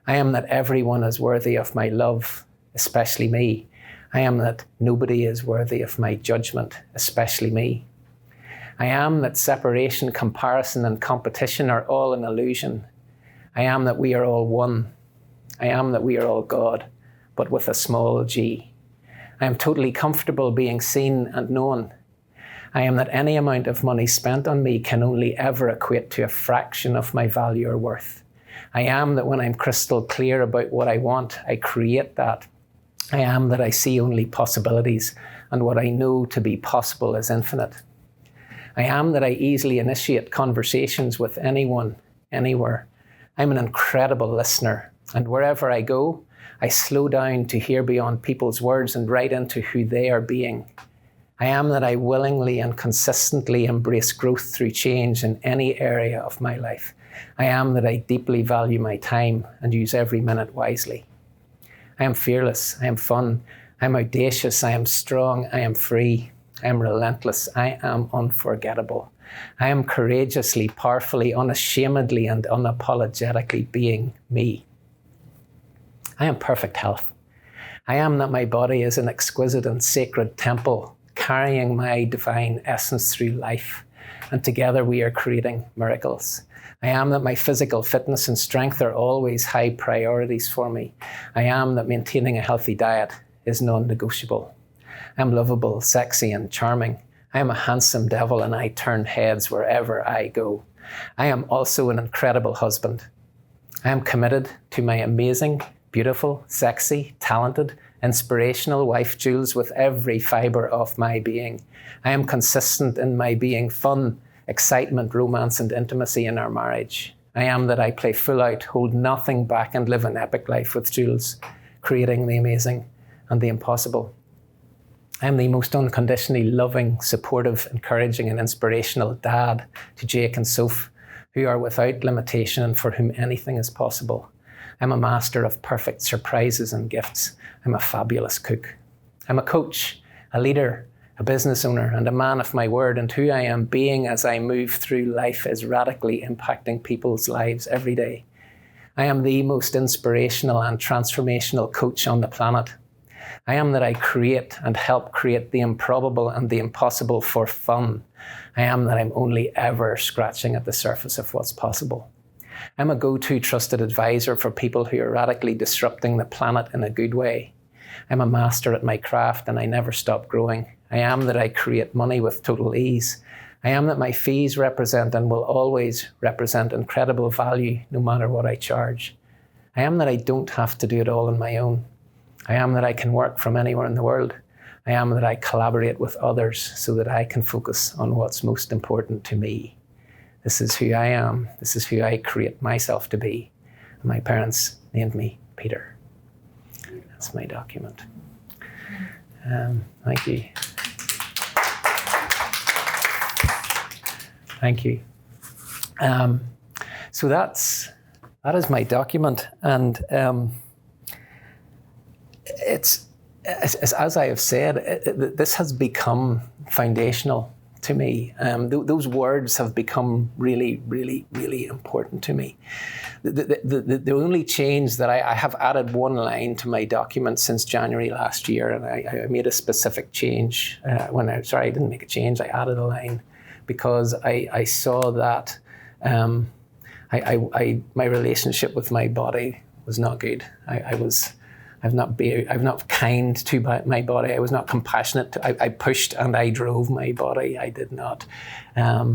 B: I am that everyone is worthy of my love, especially me. I am that nobody is worthy of my judgment, especially me. I am that separation, comparison, and competition are all an illusion. I am that we are all one. I am that we are all God, but with a small g. I am totally comfortable being seen and known. I am that any amount of money spent on me can only ever equate to a fraction of my value or worth. I am that when I'm crystal clear about what I want, I create that. I am that I see only possibilities, and what I know to be possible is infinite. I am that I easily initiate conversations with anyone, anywhere. I'm an incredible listener, and wherever I go, I slow down to hear beyond people's words and right into who they are being. I am that I willingly and consistently embrace growth through change in any area of my life. I am that I deeply value my time and use every minute wisely. I am fearless, I am fun, I am audacious, I am strong, I am free, I am relentless, I am unforgettable. I am courageously, powerfully, unashamedly, and unapologetically being me. I am perfect health. I am that my body is an exquisite and sacred temple, carrying my divine essence through life, and together we are creating miracles. I am that my physical fitness and strength are always high priorities for me. I am that maintaining a healthy diet is non-negotiable. I am lovable, sexy, and charming. I am a handsome devil, and I turn heads wherever I go. I am also an incredible husband. I am committed to my amazing, beautiful, sexy, talented, inspirational wife, Jules, with every fibre of my being. I am consistent in my being fun, excitement, romance, and intimacy in our marriage. I am that I play full out, hold nothing back, and live an epic life with Jules, creating the amazing and the impossible. I am the most unconditionally loving, supportive, encouraging, and inspirational dad to Jake and Soph, who are without limitation and for whom anything is possible. I'm a master of perfect surprises and gifts. I'm a fabulous cook. I'm a coach, a leader, a business owner, and a man of my word, and who I am being as I move through life is radically impacting people's lives every day. I am the most inspirational and transformational coach on the planet. I am that I create and help create the improbable and the impossible for fun. I am that I'm only ever scratching at the surface of what's possible. I'm a go-to trusted advisor for people who are radically disrupting the planet in a good way. I'm a master at my craft and I never stop growing. I am that I create money with total ease. I am that my fees represent and will always represent incredible value no matter what I charge. I am that I don't have to do it all on my own. I am that I can work from anywhere in the world. I am that I collaborate with others so that I can focus on what's most important to me. This is who I am. This is who I create myself to be. My parents named me Peter. That's my document. Thank you. Thank you. So that is my document, and it's as I have said, this has become foundational to me. Those words have become really, really, really important to me. The only change that I have added one line to my document since January last year, and I made a specific change I didn't make a change. I added a line because I saw that my relationship with my body was not good. I'm not kind to my body. I was not compassionate. I pushed and I drove my body. I did not. I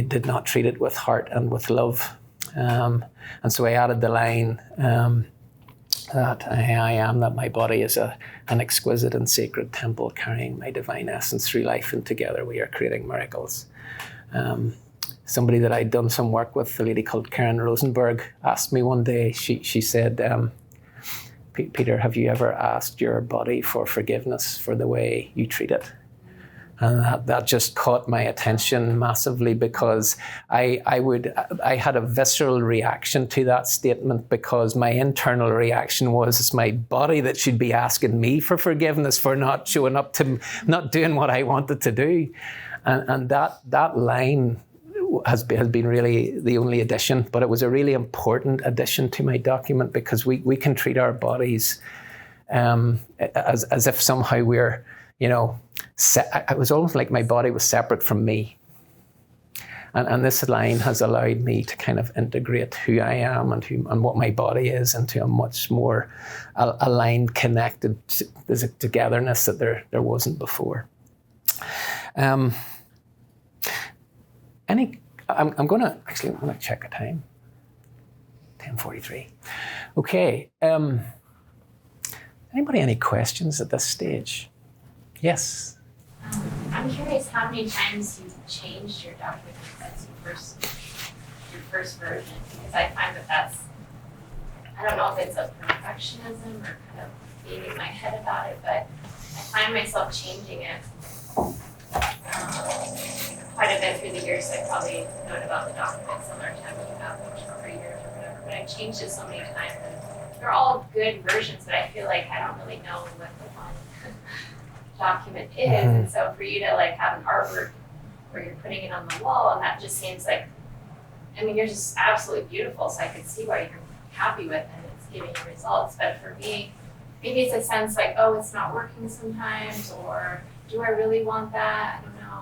B: did not treat it with heart and with love. And so I added the line that I am that my body is an exquisite and sacred temple carrying my divine essence through life, and together we are creating miracles. Somebody that I'd done some work with, a lady called Karen Rosenberg, asked me one day, she said, Peter, have you ever asked your body for forgiveness for the way you treat it? And that just caught my attention massively, because I had a visceral reaction to that statement, because my internal reaction was, it's my body that should be asking me for forgiveness for not showing up to, not doing what I wanted to do. And that line has been really the only addition, but it was a really important addition to my document, because we can treat our bodies as if somehow we're, it was almost like my body was separate from me. And this line has allowed me to kind of integrate who I am and what my body is into a much more aligned, connected togetherness that there wasn't before. I'm going to check the time. 10:43. Okay. Anybody any questions at this stage? Yes.
C: I'm curious how many times you've changed your document since your first version, because I find that's, I don't know if it's a perfectionism or kind of being in my head about it, but I find myself changing it quite a bit through the years. I probably known about the document similar to having about for years or whatever, but I've changed it so many times, and they're all good versions, but I feel like I don't really know what the one document is. And so for you to have an artwork where you're putting it on the wall, and that just seems like, you're just absolutely beautiful, so I could see why you're happy with it and it's giving you results. But for me, maybe it's a sense it's not working sometimes, or do I really want that? I don't know.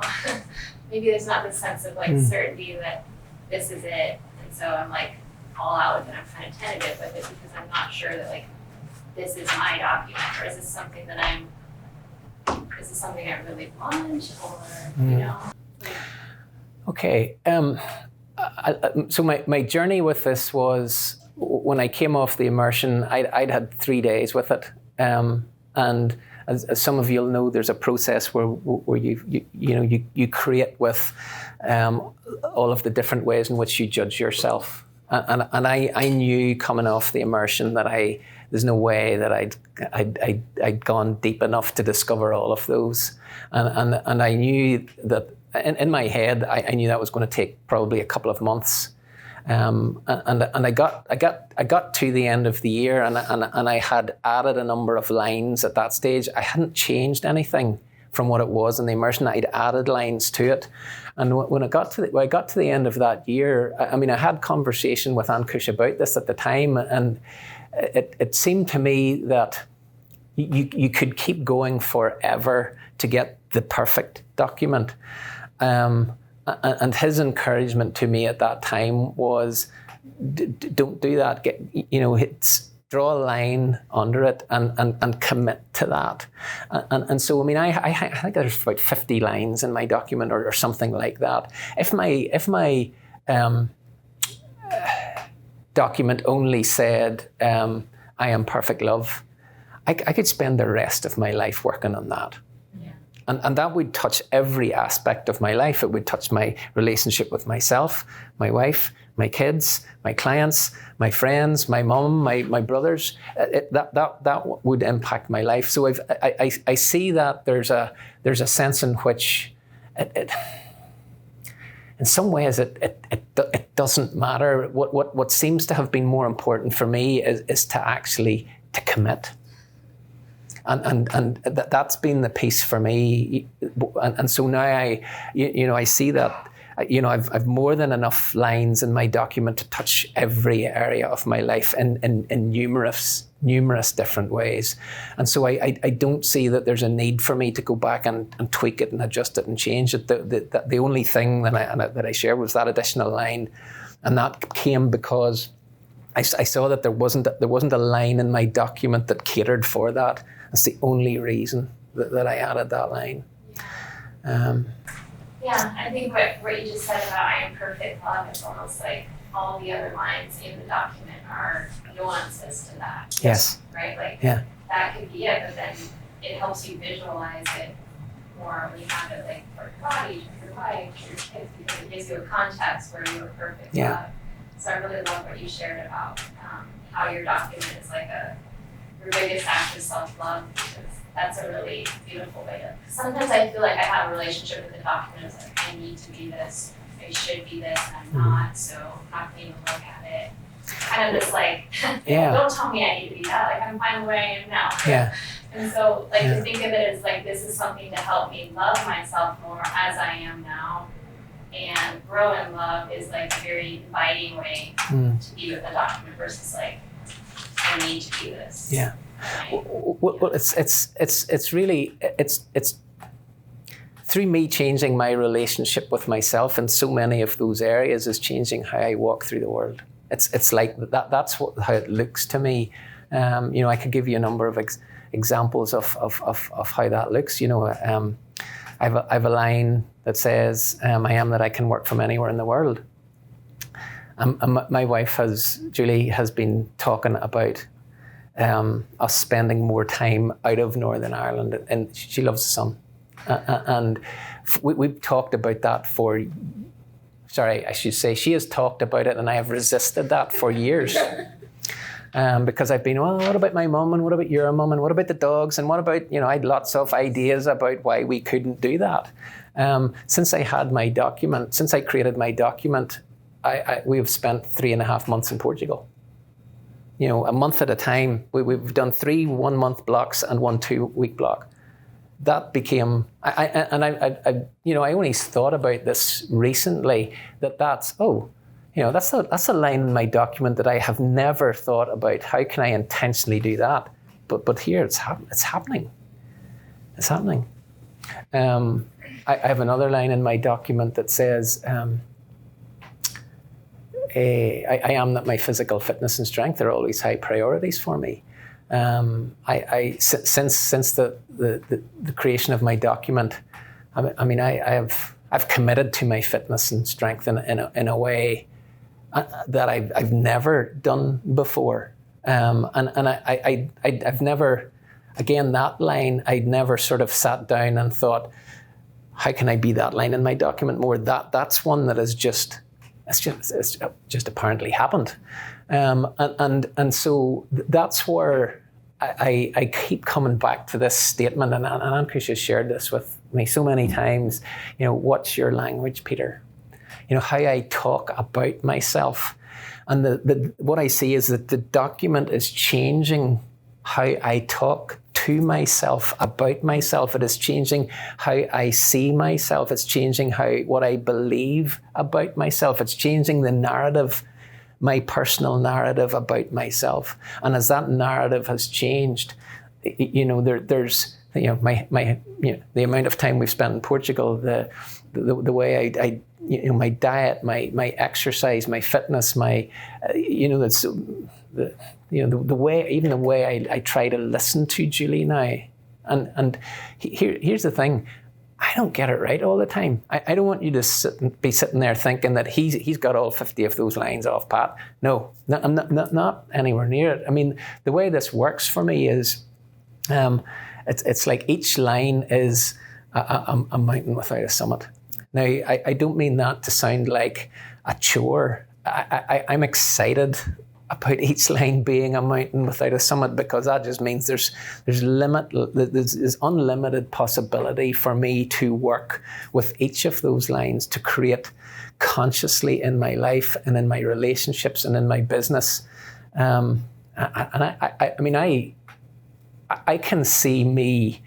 C: Maybe there's not this sense of certainty that this is it, and so I'm all out with it. I'm kind of tentative with it because I'm not sure that this is my document, or is this something that I really want, or
B: Okay. So my journey with this was, when I came off the immersion, I'd had 3 days with it, and as some of you'll know, there's a process where you create with all of the different ways in which you judge yourself, and I knew coming off the immersion that there's no way that I'd gone deep enough to discover all of those, and I knew that in my head I knew that was going to take probably a couple of months. And I got to the end of the year, and I had added a number of lines at that stage. I hadn't changed anything from what it was in the immersion. I'd added lines to it, and when I got to the end of that year, I had conversation with Ankush about this at the time, and it seemed to me that you could keep going forever to get the perfect document. And his encouragement to me at that time was, don't do that. Draw a line under it and commit to that. And so, I mean, I think there's about 50 lines in my document or something like that. If my document only said, I am perfect love, I could spend the rest of my life working on that. And that would touch every aspect of my life. It would touch my relationship with myself, my wife, my kids, my clients, my friends, my mum, my brothers. That would impact my life. So I see that there's a sense in which it in some ways it doesn't matter. What seems to have been more important for me is to commit. And that's been the piece for me, and so now I see that I've more than enough lines in my document to touch every area of my life in numerous different ways, and so I don't see that there's a need for me to go back and tweak it and adjust it and change it. The only thing that I shared was that additional line, and that came because I saw that there wasn't a line in my document that catered for that. That's the only reason that I added that line.
C: Yeah, I think what you just said about I am perfect love is almost like all the other lines in the document are nuances to that.
B: Yes.
C: Right? Like
B: that
C: could be it, but then it helps you visualize it more when you have it like for your body, for your wife, for your kids, because it gives you a context where you are perfect love. So I really love what you shared about how your document is like your biggest act of self-love, because that's a really beautiful way to. Sometimes I feel like I have a relationship with the document. It's like I need to be this, I should be this, and I'm not. So how can you look at it? Kind of this like, don't tell me I need to be that. Like I'm fine the way I am now.
B: Yeah.
C: And so like to think of it as like this is something to help me love myself more as I am now. And grow in love is like a very inviting way to be with the document versus like I need to do this.
B: Yeah. Well, it's really through me changing my relationship with myself in so many of those areas is changing how I walk through the world. It's like that. That's how it looks to me. I could give you a number of examples of how that looks. I have a line that says, I am that I can work from anywhere in the world. My wife, Julie, has been talking about us spending more time out of Northern Ireland, and she loves the sun. And we've talked about that I should say she has talked about it, and I have resisted that for years. Because I've been, well, what about my mum, and what about your mum, and what about the dogs, and what about, I had lots of ideas about why we couldn't do that. Since I created my document, we have spent 3.5 months in Portugal. A month at a time. We've done 3 1-month blocks and 1 2-week block. That became, I only thought about this recently, that's a line in my document that I have never thought about. How can I intentionally do that? But here it's happening. It's happening. I have another line in my document that says, I am that my physical fitness and strength are always high priorities for me. Since the creation of my document, I've committed to my fitness and strength in a way that I've never done before, and I've never, again, that line I'd never sort of sat down and thought, how can I be that line in my document more? That's one that is just apparently happened, and so that's where I keep coming back to this statement, and Ankush has shared this with me so many times. What's your language, Peter? How I talk about myself. And what I see is that the document is changing how I talk to myself, about myself. It is changing how I see myself. It's changing what I believe about myself. It's changing the narrative my personal narrative about myself. And as that narrative has changed, there's the amount of time we've spent in Portugal, the way I my diet, my exercise, my fitness, my the way I try to listen to Julie now, and here's the thing. I don't get it right all the time. I don't want you to be sitting there thinking that he's got all 50 of those lines off pat. No, I'm not anywhere near it. I mean, the way this works for me is, it's like each line is a mountain without a summit. Now, I don't mean that to sound like a chore. I'm excited about each line being a mountain without a summit, because that just means there's unlimited possibility for me to work with each of those lines to create consciously in my life and in my relationships and in my business. And I can see me,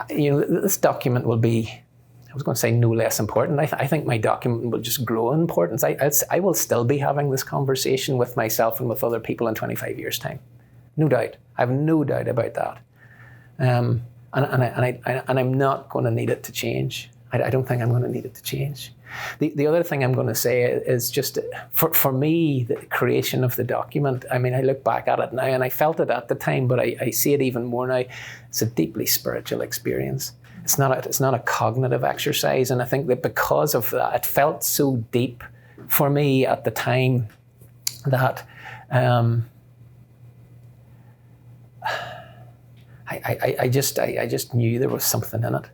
B: this document will be, I was going to say no less important. I think my document will just grow in importance. I will still be having this conversation with myself and with other people in 25 years' time. No doubt. I have no doubt about that. And I'm not going to need it to change. I don't think I'm going to need it to change. The other thing I'm going to say is just, for me, the creation of the document, I mean, I look back at it now and I felt it at the time, but I see it even more now. It's a deeply spiritual experience. It's not a cognitive exercise, and I think that because of that, it felt so deep for me at the time that I just knew there was something in it.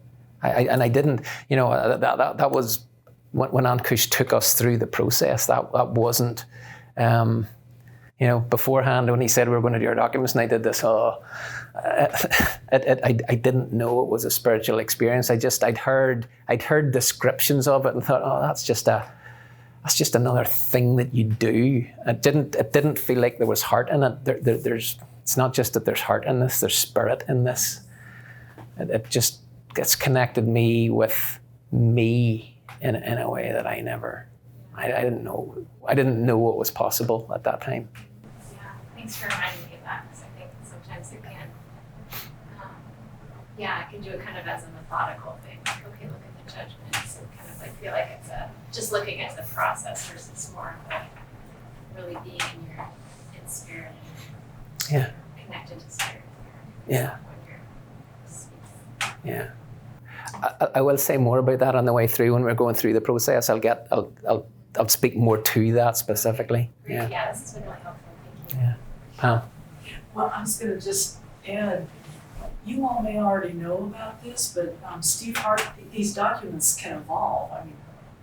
B: I didn't, that was when Ankush took us through the process. That wasn't, beforehand when he said we were going to do our documents and I did this. I didn't know it was a spiritual experience. I'd heard descriptions of it and thought, that's just another thing that you do. It didn't feel like there was heart in it. It's not just that there's heart in this. There's spirit in this. It just gets connected me with me in a way that I didn't know. I didn't know what was possible at that time.
C: Yeah, thanks for reminding me of that, because I think sometimes it can. I can do it kind of as a methodical thing. Like, okay, look at the judgment. So kind of like feel like it's just looking at the process versus more of like really being in spirit.
B: Yeah.
C: Connected to spirit.
B: Yeah.
C: When you're speaking.
B: Yeah. I will say more about that on the way through when we're going through the process. I'll speak more to that specifically. Yeah.
C: Yeah, this has been really helpful. Thank you.
B: Yeah. Pam.
D: Well, I was going to just add, you all may already know about this, but Steve Hart, these documents can evolve. I mean,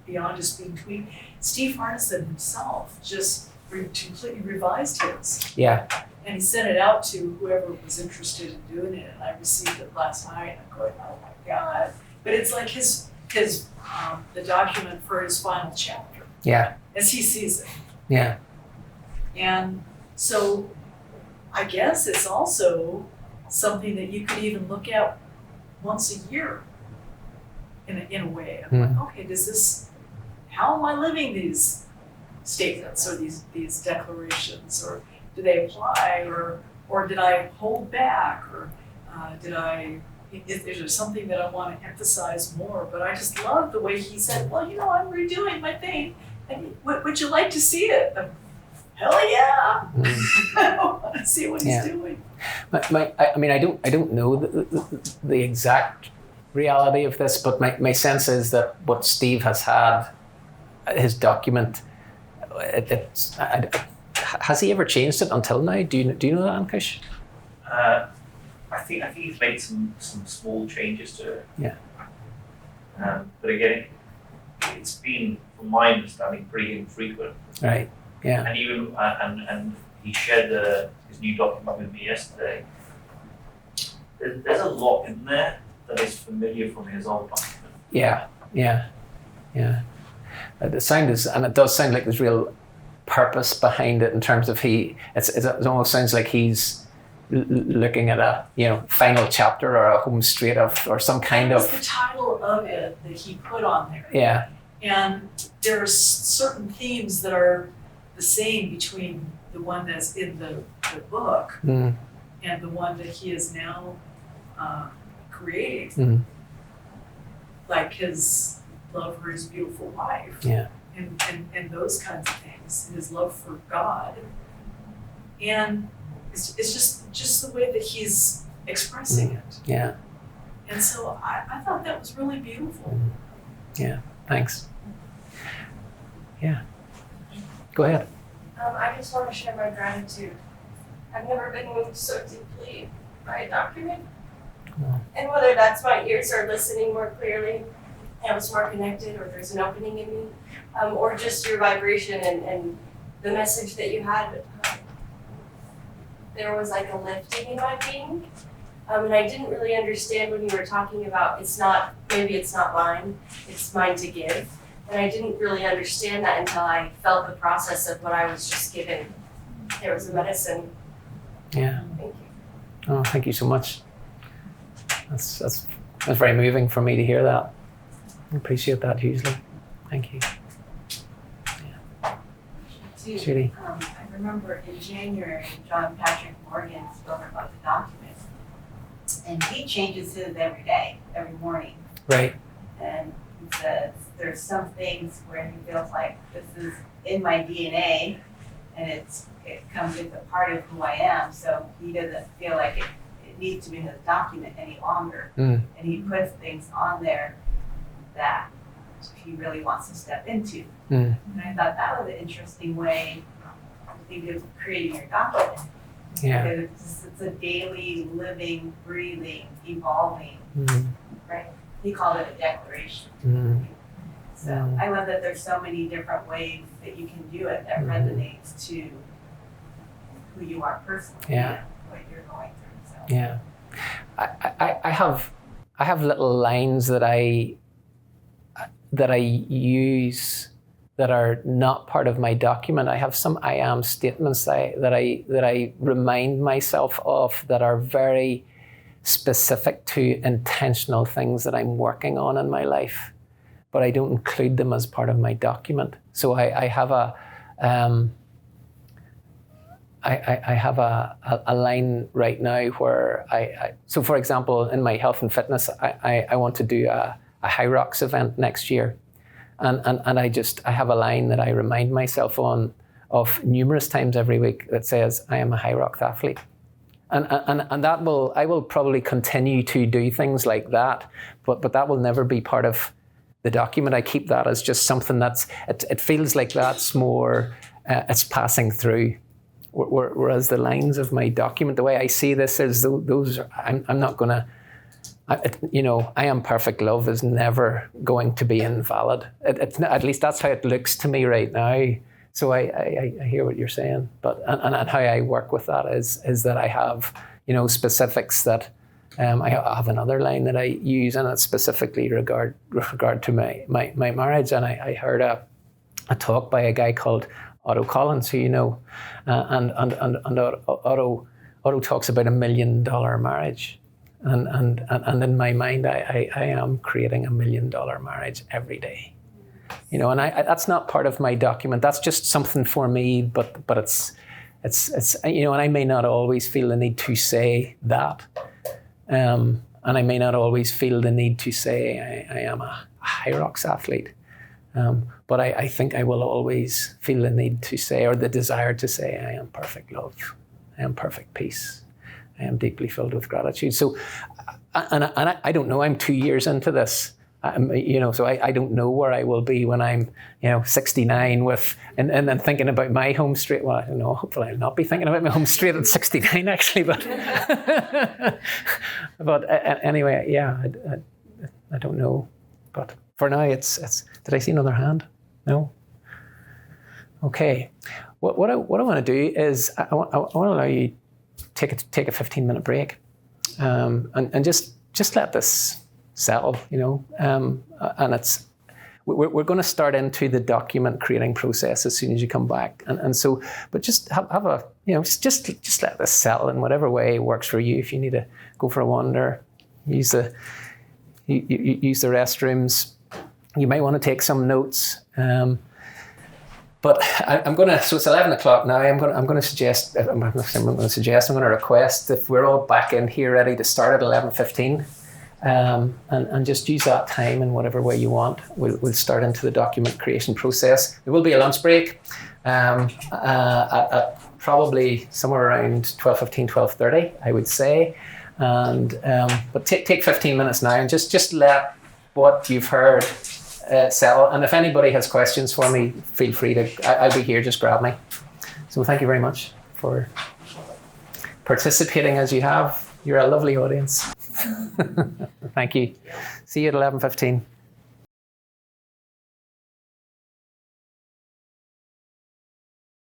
D: beyond just being tweeted. Steve Hardison himself just completely revised his.
B: Yeah.
D: And he sent it out to whoever was interested in doing it. And I received it last night. And I'm going, oh my God. But it's like the document for his final chapter.
B: Yeah.
D: As he sees it.
B: Yeah.
D: And so I guess it's also something that you could even look at once a year in a way. I'm like, okay, how am I living these statements or these declarations, or do they apply, or did I hold back, or is there something that I want to emphasize more? But I just love the way he said, well, I'm redoing my thing. And would you like to see it? Hell yeah! I want to see what he's doing.
B: I don't know the exact reality of this, but my sense is that what Steve has had, his document, has he ever changed it until now? Do you know that, Ankush?
A: I think he's made some small changes to it.
B: Yeah.
A: But again, it's been, from my understanding, pretty infrequent.
B: Right. Yeah.
A: And even and he shared his new document with me yesterday. There's a lot in there that is familiar from his old document.
B: Yeah. It does sound like there's real purpose behind it in terms of it almost sounds like he's looking at a final chapter or a home straight or some kind of.
D: That's the title of it that he put on there.
B: Yeah.
D: And there are certain themes that are the same between the one that's in the book
B: Mm.
D: and the one that he is now creating,
B: Mm.
D: like his love for his beautiful wife,
B: Yeah.
D: and those kinds of things, his love for God, and it's just the way that he's expressing it.
B: Yeah.
D: And so I thought that was really beautiful.
B: Yeah. Thanks. Yeah. Go ahead.
E: I just want to share my gratitude. I've never been moved so deeply by a document.
B: Wow.
E: And whether that's my ears are listening more clearly, I was more connected, or there's an opening in me, or just your vibration and the message that you had. There was like a lifting in my being. And I didn't really understand when you were talking about maybe it's not mine, it's mine to give. And I didn't really understand that until I felt the process of what I was just given. There was a medicine.
B: Yeah.
E: Thank you.
B: Oh, thank you so much. That's very moving for me to hear that. I appreciate that hugely. Thank you.
F: Too.
B: Judy.
F: I remember in January, John Patrick Morgan spoke about the document. And he changes his every day, every morning.
B: Right.
F: And he says there's some things where he feels like this is in my DNA and it comes into part of who I am. So he doesn't feel like it needs to be in his document any longer.
B: Mm.
F: And he puts things on there that he really wants to step into.
B: Mm.
F: And I thought that was an interesting way to think of creating your document.
B: Yeah.
F: Because it's a daily, living, breathing, evolving,
B: Mm.
F: right? He called it a declaration.
B: Mm.
F: So
B: Mm.
F: I love that there's so many different ways that you can do it that resonates to who you are personally,
B: Yeah.
F: and what you're going through. So.
B: Yeah. I have little lines that I use that are not part of my document. I have some I am statements that I remind myself of that are very specific to intentional things that I'm working on in my life, but I don't include them as part of my document. So I have a line right now where so for example, in my health and fitness, I want to do a High Rocks event next year. And I have a line that I remind myself of numerous times every week that says, I am a High Rocks athlete. And I will probably continue to do things like that, but that will never be part of the document. I keep that as just something it feels like that's more, it's passing through. Whereas the lines of my document, the way I see this is those are, I'm not going to, I am perfect love is never going to be invalid. It's not, at least that's how it looks to me right now. So I hear what you're saying, but and how I work with that is that I have specifics that I have another line that I use, and it's specifically regard to my marriage. And I heard a talk by a guy called Otto Collins, who and Otto talks about $1 million marriage. And in my mind, I am creating $1 million marriage every day, and that's not part of my document. That's just something for me, but it's and I may not always feel the need to say that, and I may not always feel the need to say I am a High Rocks athlete, but I think I will always feel the need to say, or the desire to say, I am perfect love, I am perfect peace. I am deeply filled with gratitude. So, and I don't know. I'm 2 years into this, so I don't know where I will be when I'm, 69 and then thinking about my home straight. Well, I don't know. Hopefully, I'll not be thinking about my home straight at 69, actually. But, anyway, yeah, I don't know. But for now, it's. Did I see another hand? No. Okay. What I want to do is I want to allow you. Take a 15-minute break, and just let this settle, and we're going to start into the document creating process as soon as you come back, and so, but just have a just let this settle in whatever way works for you. If you need to go for a wander, use the restrooms, you might want to take some notes. But I'm going to, so it's 11 o'clock now. I'm going to suggest, I'm going to request if we're all back in here ready to start at 11:15. And just use that time in whatever way you want. We'll start into the document creation process. There will be a lunch break at probably somewhere around 12:15, 12:30, I would say. And but take 15 minutes now and just let what you've heard settle. And if anybody has questions for me, feel free to. I'll be here. Just grab me. So thank you very much for participating as you have. You're a lovely audience. Thank you. See you at 11:15.